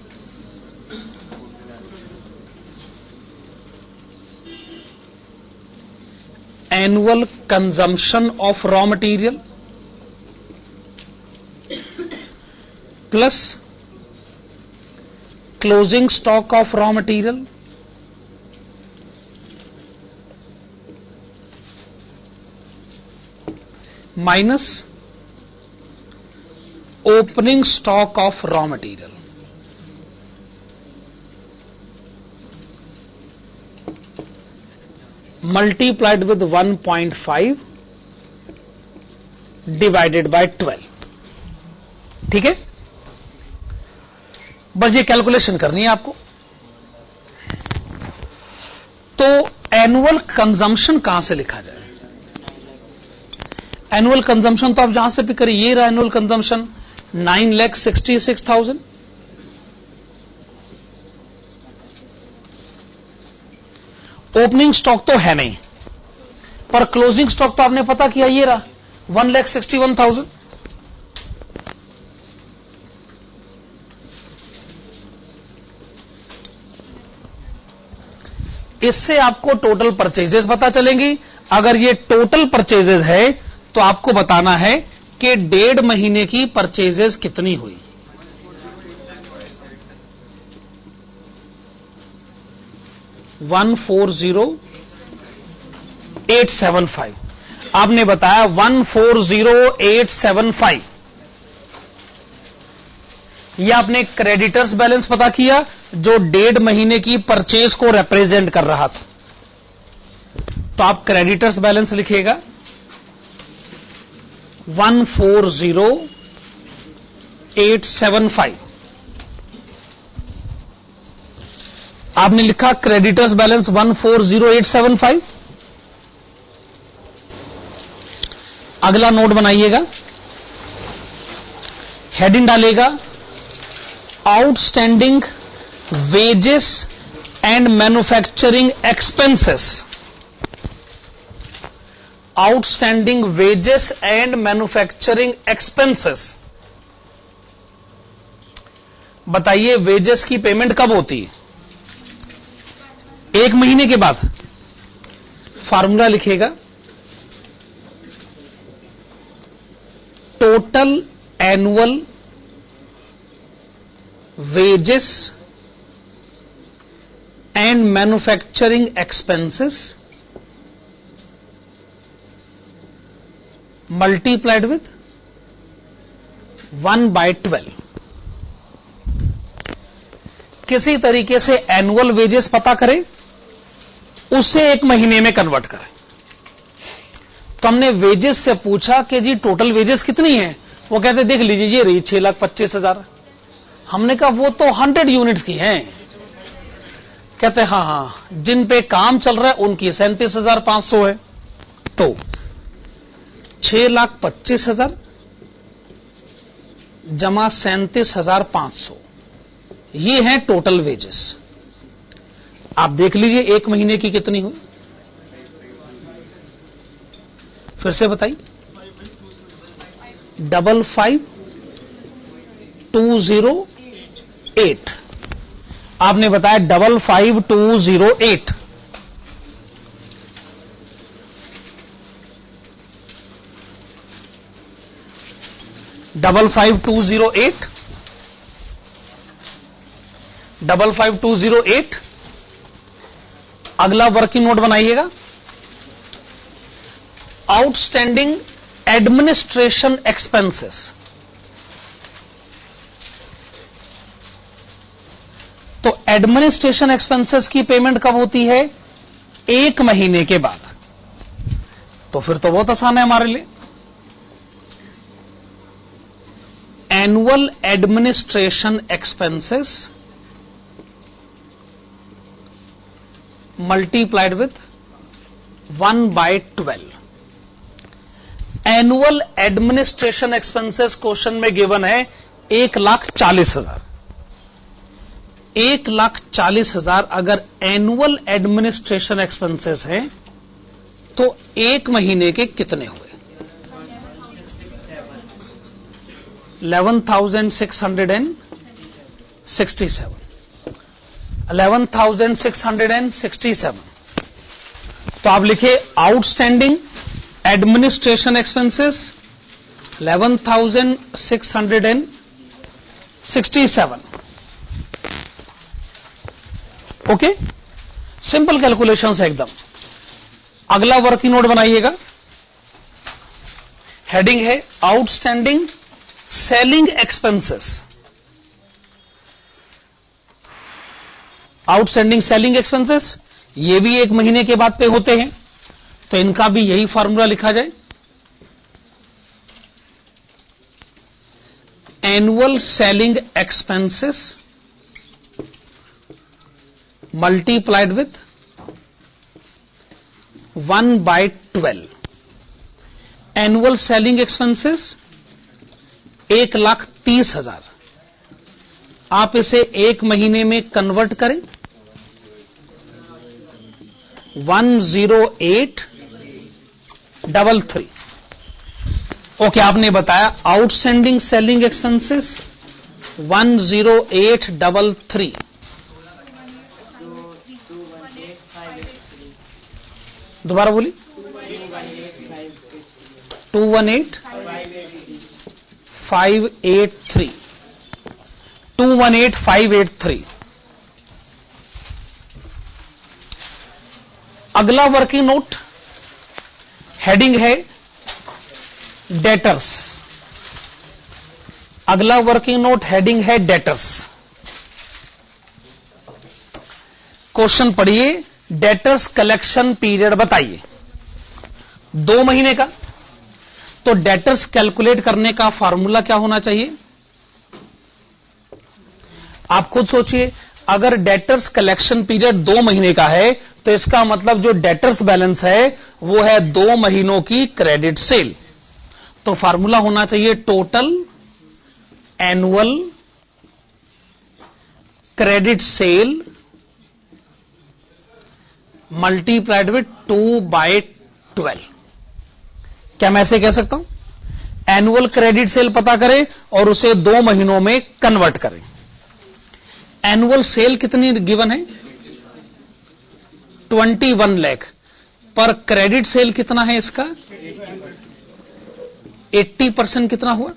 Annual consumption of raw material plus closing stock of raw material minus opening stock of raw material. Multiplied with 1.5 divided by 12। ठीक है, बस ये कैलकुलेशन करनी है आपको। तो एनुअल कंजम्पशन कहां से लिखा जाए? एनुअल कंजम्पशन तो आप जहां से भी करिए, ये रहा एनुअल कंजम्पशन 9,66,000। ओपनिंग स्टॉक तो है नहीं, पर क्लोजिंग स्टॉक तो आपने पता किया, ये रहा 1,61,000। इससे आपको टोटल परचेजेस पता चलेंगी। अगर ये टोटल परचेजेस है तो आपको बताना है कि 1.5 महीने की परचेजेस कितनी हुई। $140,875 आपने बताया, 140,875। यह आपने क्रेडिटर्स बैलेंस पता किया जो 1.5 महीने की परचेज को रिप्रेजेंट कर रहा था। तो आप क्रेडिटर्स बैलेंस लिखिएगा 140,875। आपने लिखा क्रेडिटर्स बैलेंस 140,875। अगला नोट बनाइएगा, हेडिंग डालेगा outstanding wages and manufacturing expenses. Outstanding wages and manufacturing expenses. बताइए वेजेस की पेमेंट कब होती है? 1 महीने के बाद। फार्मूला लिखेगा total annual wages and manufacturing expenses multiplied with 1/12। किसी तरीके से एनुअल वेजेस पता करें, उससे 1 महीने में कन्वर्ट करें। तो हमने वेजेस से पूछा कि जी टोटल वेजेस कितनी है? वो कहते देख लीजिए ये रही 6,25,000। हमने कहा वो तो 100 यूनिट्स की हैं। कहते हाँ, जिन पे काम चल रहा है उनकी 37,500 है। तो 6,25,000 जमा 37,500, ये है टोटल वेजेस। आप देख लीजिए 1 महीने की कितनी हुई। फिर से बताइए, 55,208 आपने बताया 55,208। 55208। अगला वर्किंग नोट बनाइएगा, आउटस्टैंडिंग एडमिनिस्ट्रेशन एक्सपेंसेस। तो एडमिनिस्ट्रेशन एक्सपेंसेस की पेमेंट कब होती है? 1 महीने के बाद। तो फिर तो बहुत आसान है हमारे लिए। Annual administration expenses multiplied with 1/12। Annual administration expenses question में गिवन है 1,40,000। 1,40,000 अगर एनुअल एडमिनिस्ट्रेशन एक्सपेंसेस हैं तो 1 महीने के कितने हुए? 11,667। 11,667। तो आप लिखे outstanding administration expenses 11,667। Okay, simple calculation है एकदम। अगला वर्किंग नोट बनाइएगा, हेडिंग है outstanding selling expenses. Outstanding selling expenses ये भी 1 महीने के बाद पे होते हैं, तो इनका भी यही फॉर्मूला लिखा जाए, annual selling expenses multiplied with 1/12। Annual selling expenses 1,30,000। आप इसे 1 महीने में कन्वर्ट करें, 10833। ओके, आपने बताया आउटस्टैंडिंग सेलिंग एक्सपेंसेस 10833। दोबारा बोली, 218,583। 218,583। अगला वर्किंग नोट, हेडिंग है डेटर्स। अगला वर्किंग नोट हेडिंग है डेटर्स। क्वेश्चन पढ़िए, डेटर्स कलेक्शन पीरियड बताइए। 2 महीने का। तो डेटर्स कैलकुलेट करने का फॉर्मूला क्या होना चाहिए? आप खुद सोचिए, अगर डेटर्स कलेक्शन पीरियड 2 महीने का है तो इसका मतलब जो डेटर्स बैलेंस है वो है 2 महीनों की क्रेडिट सेल। तो फॉर्मूला होना चाहिए total annual credit sale multiplied with 2/12। क्या मैं ऐसे कह सकता हूं? एनुअल क्रेडिट सेल पता करें और उसे 2 महीनों में कन्वर्ट करें। एनुअल सेल कितनी गिवन है? 21 लाख। पर क्रेडिट सेल कितना है इसका? 80% कितना हुआ?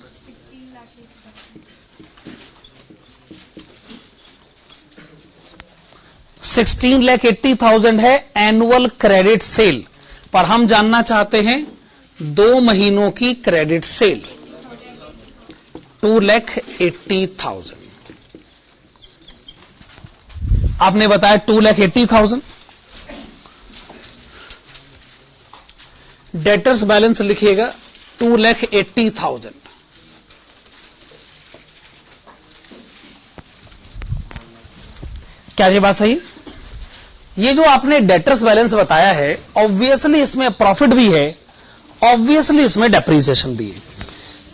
16,80,000 है एनुअल क्रेडिट सेल। पर हम जानना चाहते हैं 2 महीनों की क्रेडिट सेल, 2,80,000। आपने बताया 2,80,000। डेटर्स बैलेंस लिखिएगा 2,80,000। क्या ये बात सही? ये जो आपने डेटर्स बैलेंस बताया है, ऑब्वियसली इसमें प्रॉफिट भी है, ऑब्वियसली इसमें डेप्रिसिएशन भी है,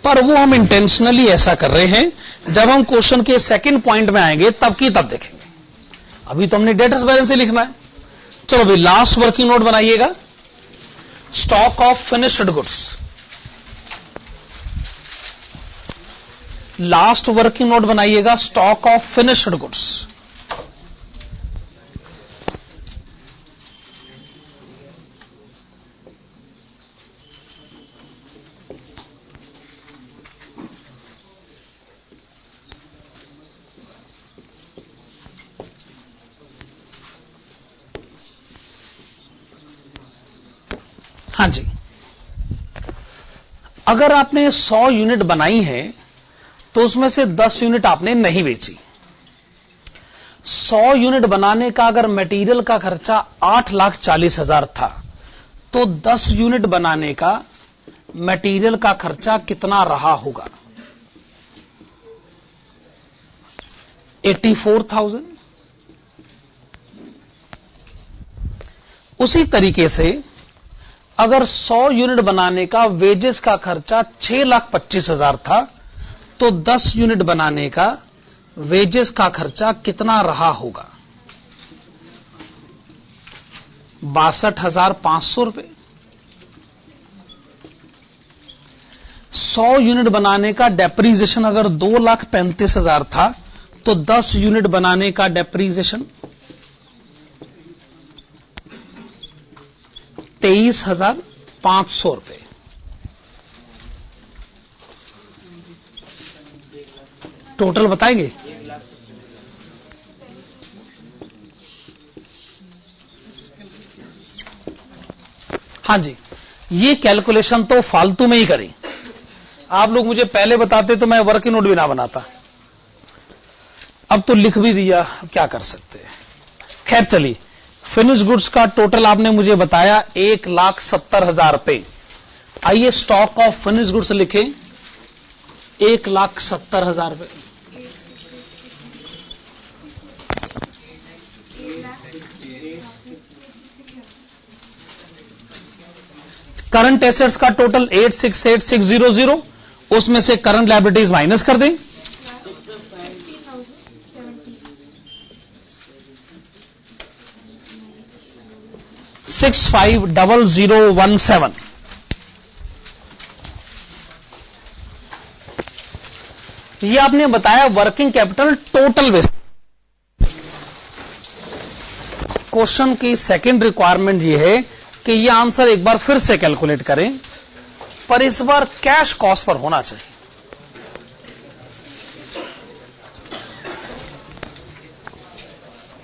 पर वो हम इंटेंशनली ऐसा कर रहे हैं। जब हम क्वेश्चन के सेकंड पॉइंट में आएंगे तब की तब देखेंगे। अभी तो हमने डेटर्स बैलेंस ही लिखना है। चलो अभी लास्ट वर्किंग नोट बनाइएगा, stock of finished goods. Last working note बनाइएगा, स्टॉक ऑफ फिनिश्ड गुड्स। हां जी, अगर आपने 100 यूनिट बनाई है तो उसमें से 10 यूनिट आपने नहीं बेची। 100 यूनिट बनाने का अगर मटेरियल का खर्चा 8,40,000 था तो 10 यूनिट बनाने का मटेरियल का खर्चा कितना रहा होगा? 84,000। उसी तरीके से अगर 100 यूनिट बनाने का वेजेस का खर्चा 6,25,000 था तो 10 यूनिट बनाने का वेजेस का खर्चा कितना रहा होगा? 62,500 रुपए। 100 यूनिट बनाने का डेप्रीजिएशन अगर 2,35,000 था तो 10 यूनिट बनाने का डेप्रीजिएशन 23,500 रुपए। टोटल बताएंगे? हां जी, ये कैलकुलेशन तो फालतू में ही करी। आप लोग मुझे पहले बताते तो मैं वर्किंग नोट भी ना बनाता। अब तो लिख भी दिया, क्या कर सकते हैं। खैर चलिए, फिनिश गुड्स का टोटल आपने मुझे बताया 1,70,000 रुपए। आइए स्टॉक ऑफ फिनिश गुड्स लिखें 1,70,000 रुपए। करंट एसेट्स का टोटल 868,600, उसमें से करंट लायबिलिटीज माइनस कर दें। $65,0017। ये आपने बताया working capital total base. Question की सेकंड रिक्वायरमेंट ये है कि ये आंसर एक बार फिर से कैलकुलेट करें, पर इस बार कैश कॉस्ट पर होना चाहिए।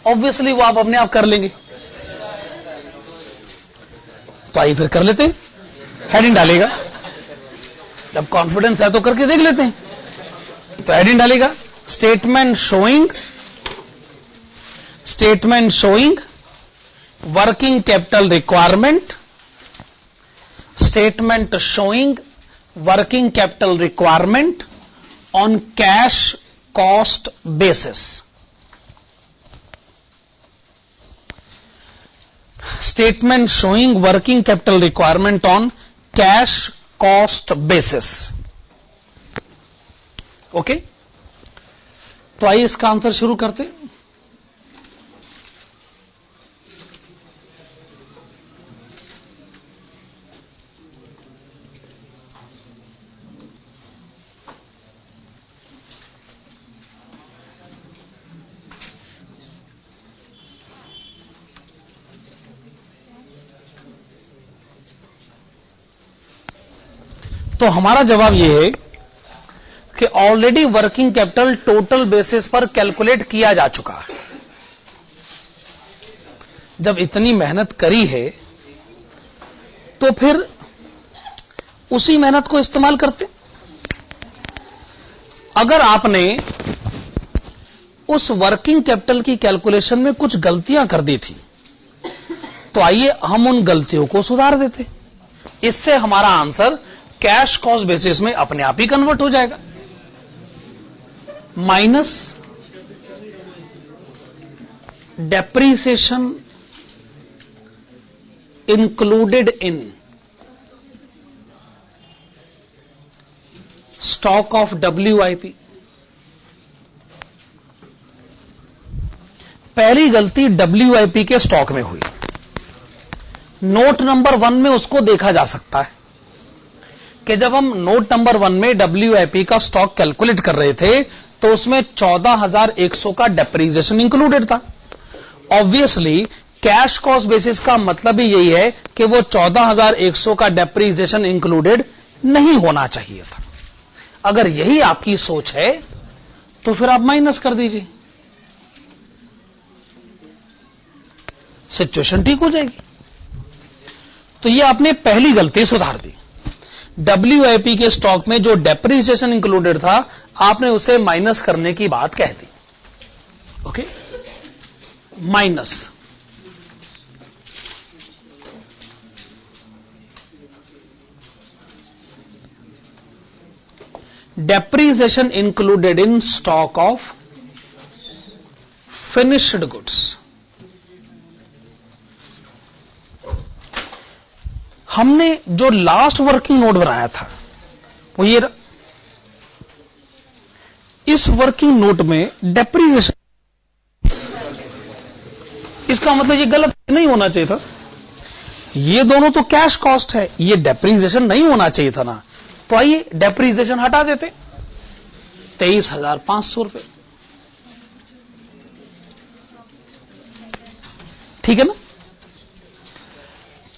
ऑब्वियसली वो आप अपने आप कर लेंगे, तो आइए फिर कर लेते हैं। हेडिंग डालेगा, जब कॉन्फिडेंस है तो करके देख लेते हैं। तो हेडिंग डालेगा statement showing working capital requirement, statement showing working capital requirement on cash cost basis. Statement showing working capital requirement on cash cost basis. Okay, तो आइए इसका आंसर शुरू करते हैं। तो हमारा जवाब यह है कि already working capital total basis पर कैलकुलेट किया जा चुका है। जब इतनी मेहनत करी है तो फिर उसी मेहनत को इस्तेमाल करते। अगर आपने उस वर्किंग कैपिटल की कैलकुलेशन में कुछ गलतियां कर दी थी तो आइए हम उन गलतियों को सुधार देते। इससे हमारा आंसर कैश कॉस्ट बेसिस में अपने आप ही कन्वर्ट हो जाएगा। Minus depreciation included in stock of WIP। पहली गलती WIP के स्टॉक में हुई। नोट नंबर 1 में उसको देखा जा सकता है कि जब हम नोट नंबर 1 में WIP का स्टॉक कैलकुलेट कर रहे थे तो उसमें 14,100 का डेप्रीसिएशन इंक्लूडेड था। ऑब्वियसली कैश कॉस्ट बेसिस का मतलब ही यही है कि वो 14,100 का डेप्रीसिएशन इंक्लूडेड नहीं होना चाहिए था। अगर यही आपकी सोच है तो फिर आप माइनस कर दीजिए, सिचुएशन ठीक हो जाएगी। तो ये आपने पहली गलती सुधार दी। WIP के स्टॉक में जो डेप्रिसिएशन इंक्लूडेड था आपने उसे माइनस करने की बात कह दी। Okay, minus depreciation included in stock of finished goods। हमने जो लास्ट वर्किंग नोट बनाया था वो ये, इस वर्किंग नोट में डेप्रिसिएशन, इसका मतलब ये गलत नहीं होना चाहिए था। ये दोनों तो कैश कॉस्ट है, ये डेप्रिसिएशन नहीं होना चाहिए था ना। तो आइए डेप्रिसिएशन हटा देते, 23,500 रुपए, ठीक है ना।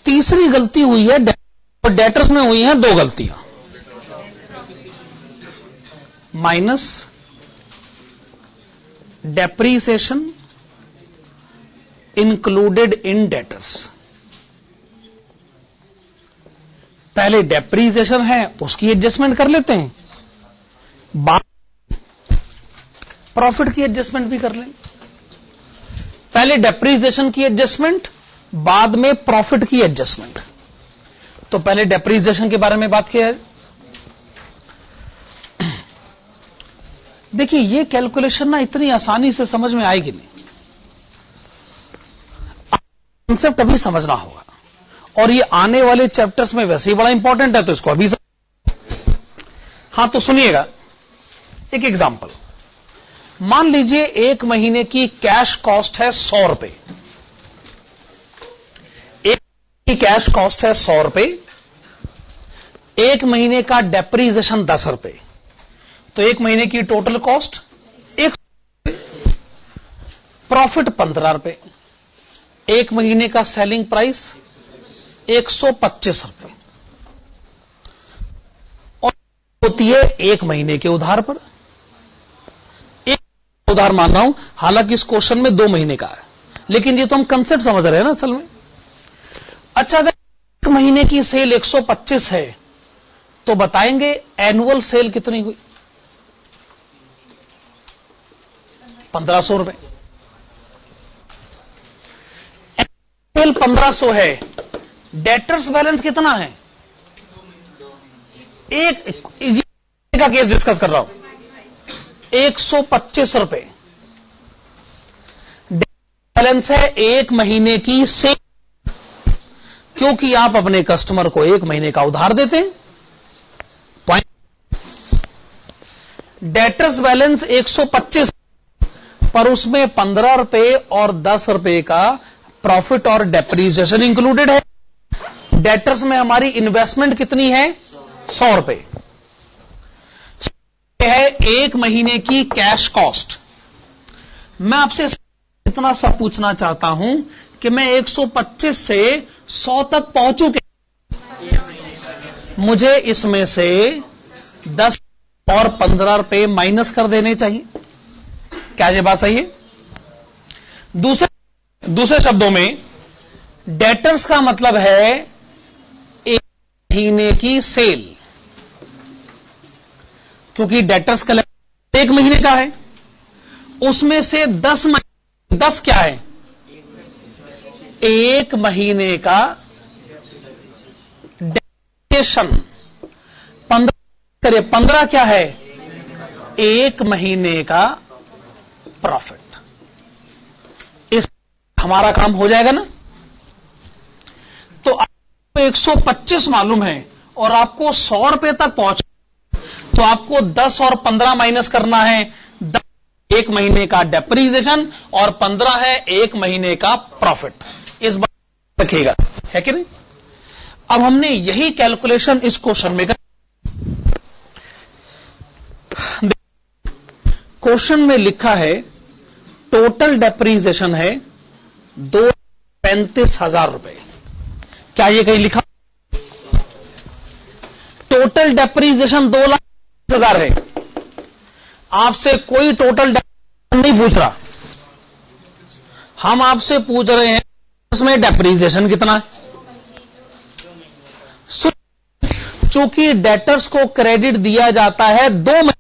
तीसरी गलती हुई है और डेटर्स में हुई हैं दो गलतियां, minus depreciation included in debtors. पहले डेप्रिसिएशन है उसकी एडजस्टमेंट कर लेते हैं, बाद प्रॉफिट की एडजस्टमेंट भी कर लें। पहले डेप्रिसिएशन की एडजस्टमेंट, बाद में प्रॉफिट की एडजस्टमेंट। तो पहले डेप्रिसिएशन के बारे में बात किया है। देखिए ये कैलकुलेशन ना इतनी आसानी से समझ में आएगी नहीं, कॉन्सेप्ट अभी समझना होगा, और ये आने वाले चैप्टर्स में वैसे ही बड़ा इंपॉर्टेंट है, तो इसको अभी हाँ तो सुनिएगा एक एग्जांपल। मान लीजिए एक महीने की कैश कॉस्ट है 100 रुपए, एक की कैश कॉस्ट है 100 रुपए, एक महीने का डेप्रिसिएशन 10 रुपए, तो एक महीने की टोटल कॉस्ट 100, प्रॉफिट 15 रुपए, एक महीने का सेलिंग प्राइस 125 रुपए, और होती है एक महीने के उधार पर। एक उधार मान रहा हूं, हालांकि इस क्वेश्चन में 2 महीने का है, लेकिन ये तो हम कंसेप्ट समझ रहे हैं ना असल में। अच्छा, अगर एक महीने की सेल 125 है तो बताएंगे एनुअल सेल कितनी हुई? 1500 रुपए। सेल 1500 है, डेटर्स बैलेंस कितना है? एक का केस डिस्कस कर रहा हूं, 125 रुपए बैलेंस है एक महीने की सेल, क्योंकि आप अपने कस्टमर को एक महीने का उधार देते हैं। डेटर्स बैलेंस 125, पर उसमें 15 रुपए और 10 रुपए का प्रॉफिट और डेप्रिसिएशन इंक्लूडेड है। डेटर्स में हमारी इन्वेस्टमेंट कितनी है? 100 रुपए है एक महीने की कैश कॉस्ट। मैं आपसे इतना सा पूछना चाहता हूं कि मैं 125 से 100 तक पहुंचू के, मुझे इसमें से 10 और 15 रुपए माइनस कर देने चाहिए। क्या ये बात सही है? दूसरे शब्दों में डेटर्स का मतलब है एक महीने की सेल, क्योंकि डेटर्स का एक महीने का है, उसमें से 10 क्या है? एक महीने का डेप्रिसिएशन। 15 करिए, 15 क्या है? एक महीने का प्रॉफिट। इस हमारा काम हो जाएगा ना। तो आपको 125 मालूम है और आपको 100 रुपए तक पहुंच, तो आपको 10 और 15 माइनस करना है। 10 एक महीने का डेप्रिसिएशन और 15 है एक महीने का प्रॉफिट। इस बात रखिएगा, है कि नहीं? अब हमने यही कैलकुलेशन इस क्वेश्चन में कर, क्वेश्चन में लिखा है टोटल डेप्रिसिएशन है 2,35,000 रुपए। क्या ये कहीं लिखा? टोटल डेप्रिसिएशन 2,20,000 है। आपसे कोई टोटल डेप्रिसिएशन नहीं पूछ रहा, हम आपसे पूछ रहे हैं इसमें डेप्रिसिएशन कितना है। चूंकि डेटर्स को क्रेडिट दिया जाता है 2 महीने,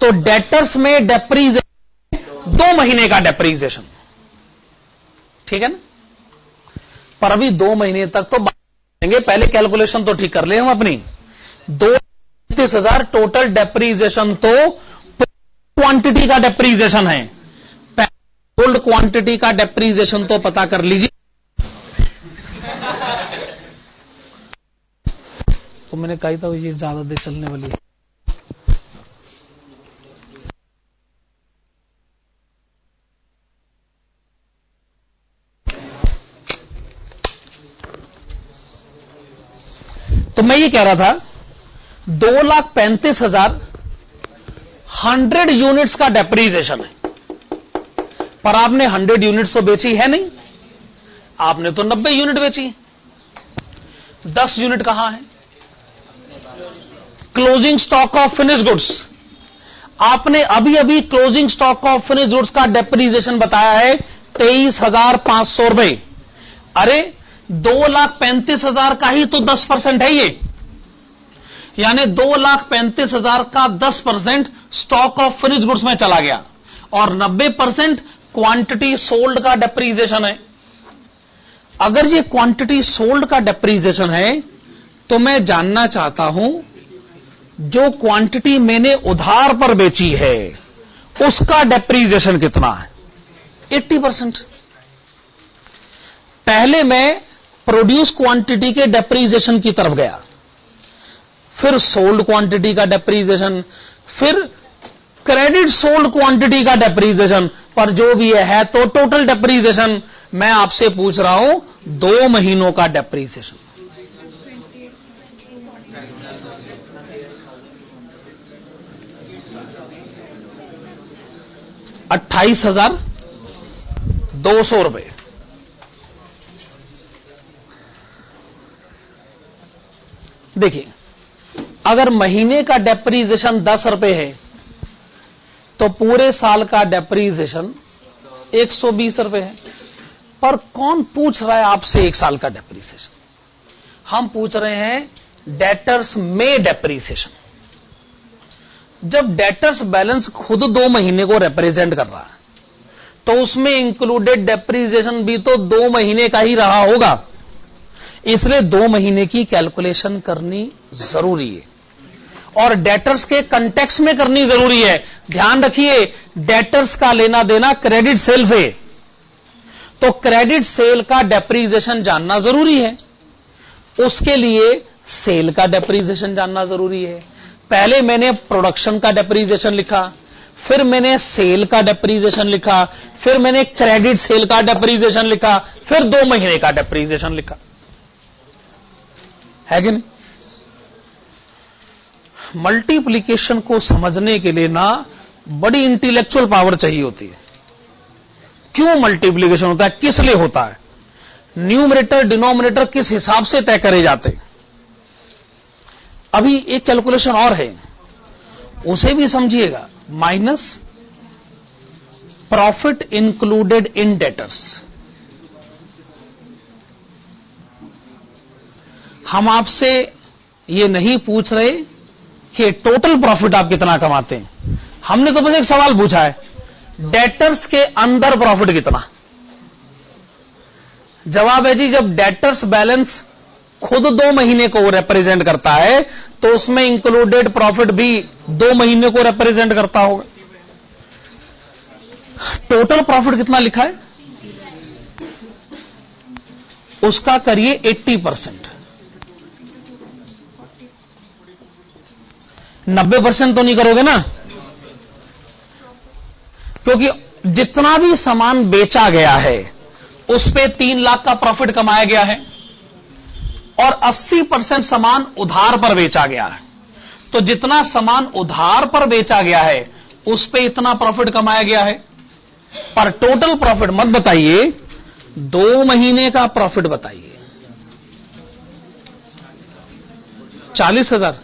तो डेटर्स में डेप्रीजिएशन 2 महीने का डेप्रीजिएशन, ठीक है ना। पर अभी 2 महीने तक तो देंगे, पहले कैलकुलेशन तो ठीक कर ले हम अपनी। 2,35,000 टोटल डेप्रीजिएशन तो क्वांटिटी का डेप्रीजिएशन है, होल्ड क्वांटिटी का डेप्रीजिएशन तो पता कर लीजिए। तो मैंने कहा था ये ज्यादा देर चलने वाली है। तो मैं ये कह रहा था 2,35,000 100 यूनिट्स का डेप्रीजिएशन है, पर आपने 100 यूनिट्स तो बेची है नहीं, आपने तो 90 यूनिट बेची। 10 यूनिट कहां है? Closing stock of finish goods. आपने अभी अभी closing stock of finish goods का डेप्रीजिएशन बताया है 23,500 रुपए। अरे 2,35,000 का ही तो 10% है ये, यानी 2,35,000 का 10% स्टॉक ऑफ फिनिश गुड्स में चला गया और 90% क्वांटिटी सोल्ड का डेप्रीजिएशन है। अगर ये क्वांटिटी सोल्ड का डेप्रीजिएशन है तो मैं जानना चाहता हूं जो क्वांटिटी मैंने उधार पर बेची है उसका डेप्रीजिएशन कितना है? 80%। पहले मैं प्रोड्यूस क्वांटिटी के डेप्रीजिएशन की तरफ गया, फिर सोल्ड क्वांटिटी का डेप्रीजिएशन, फिर क्रेडिट सोल्ड क्वांटिटी का डेप्रीजिएशन, पर जो भी है तो टोटल डेप्रीजिएशन मैं आपसे पूछ रहा हूं 2 महीनों का डेप्रीजिएशन। ₹28,200। देखिए, अगर महीने का डेप्रीजिएशन 10 रुपए है तो पूरे साल का डेप्रीजिएशन 120 रुपए है। पर कौन पूछ रहा है आपसे 1 साल का डेप्रीजिएशन? हम पूछ रहे हैं डेटर्स में डेप्रीजिएशन। जब डेटर्स बैलेंस खुद 2 महीने को रिप्रेजेंट कर रहा है तो उसमें इंक्लूडेड डेप्रीजिएशन भी तो 2 महीने का ही रहा होगा, इसलिए 2 महीने की कैलकुलेशन करनी जरूरी है और डेटर्स के कंटेक्स्ट में करनी जरूरी है। ध्यान रखिए, डेटर्स का लेना देना क्रेडिट सेल से, तो क्रेडिट सेल का डेप्रीजिएशन जानना जरूरी है। उसके लिए सेल का डेप्रीजिएशन जानना जरूरी है। पहले मैंने प्रोडक्शन का डेप्रीजिएशन लिखा, फिर मैंने सेल का डेप्रीजिएशन लिखा, फिर मैंने क्रेडिट सेल का डेप्रीजिएशन लिखा, फिर 2 महीने का डेप्रीजिएशन लिखा, है कि नहीं? मल्टीप्लिकेशन को समझने के लिए ना बड़ी इंटेलेक्चुअल पावर चाहिए होती है। क्यों मल्टीप्लिकेशन होता है, किस लिए होता है, न्यूमरेटर डिनोमिनेटर किस हिसाब से तय करे जाते हैं। अभी एक कैलकुलेशन और है, उसे भी समझिएगा। Minus profit included in debtors. हम आपसे ये नहीं पूछ रहे कि टोटल प्रॉफिट आप कितना कमाते हैं, हमने तो बस एक सवाल पूछा है, डेटर्स के अंदर प्रॉफिट कितना। जवाब है जी, जब डेटर्स बैलेंस खुद 2 महीने को रिप्रेजेंट करता है तो उसमें इंक्लूडेड प्रॉफिट भी 2 महीने को रिप्रेजेंट करता होगा। टोटल प्रॉफिट कितना लिखा है, उसका करिए 80%। 90% तो नहीं करोगे ना, क्योंकि जितना भी सामान बेचा गया है उस पे 3 लाख का प्रॉफिट कमाया गया है और 80% सामान उधार पर बेचा गया है, तो जितना सामान उधार पर बेचा गया है उस पे इतना प्रॉफिट कमाया गया है। पर टोटल प्रॉफिट मत बताइए, 2 महीने का प्रॉफिट बताइए। 40,000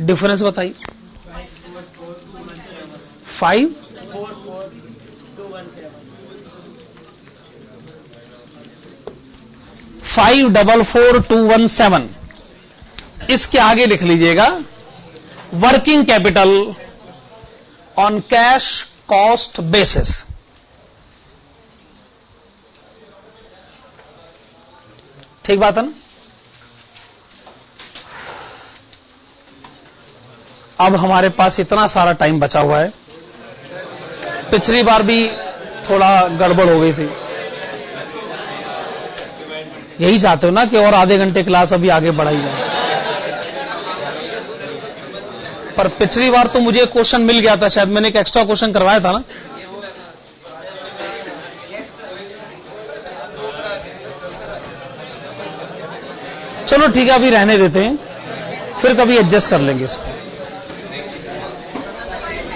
डिफरेंस बताइए। 5 2 544217, इसके आगे लिख लीजिएगा working capital on cash cost basis. ठीक बात है ना? अब हमारे पास इतना सारा टाइम बचा हुआ है, पिछली बार भी थोड़ा गड़बड़ हो गई थी। यही चाहते हो ना कि और आधे घंटे क्लास अभी आगे बढ़ाई जाए, पर पिछली बार तो मुझे क्वेश्चन मिल गया था, शायद मैंने एक एक्स्ट्रा क्वेश्चन करवाया था ना। चलो ठीक है, अभी रहने देते हैं, फिर कभी एडजस्ट कर लेंगे इसको।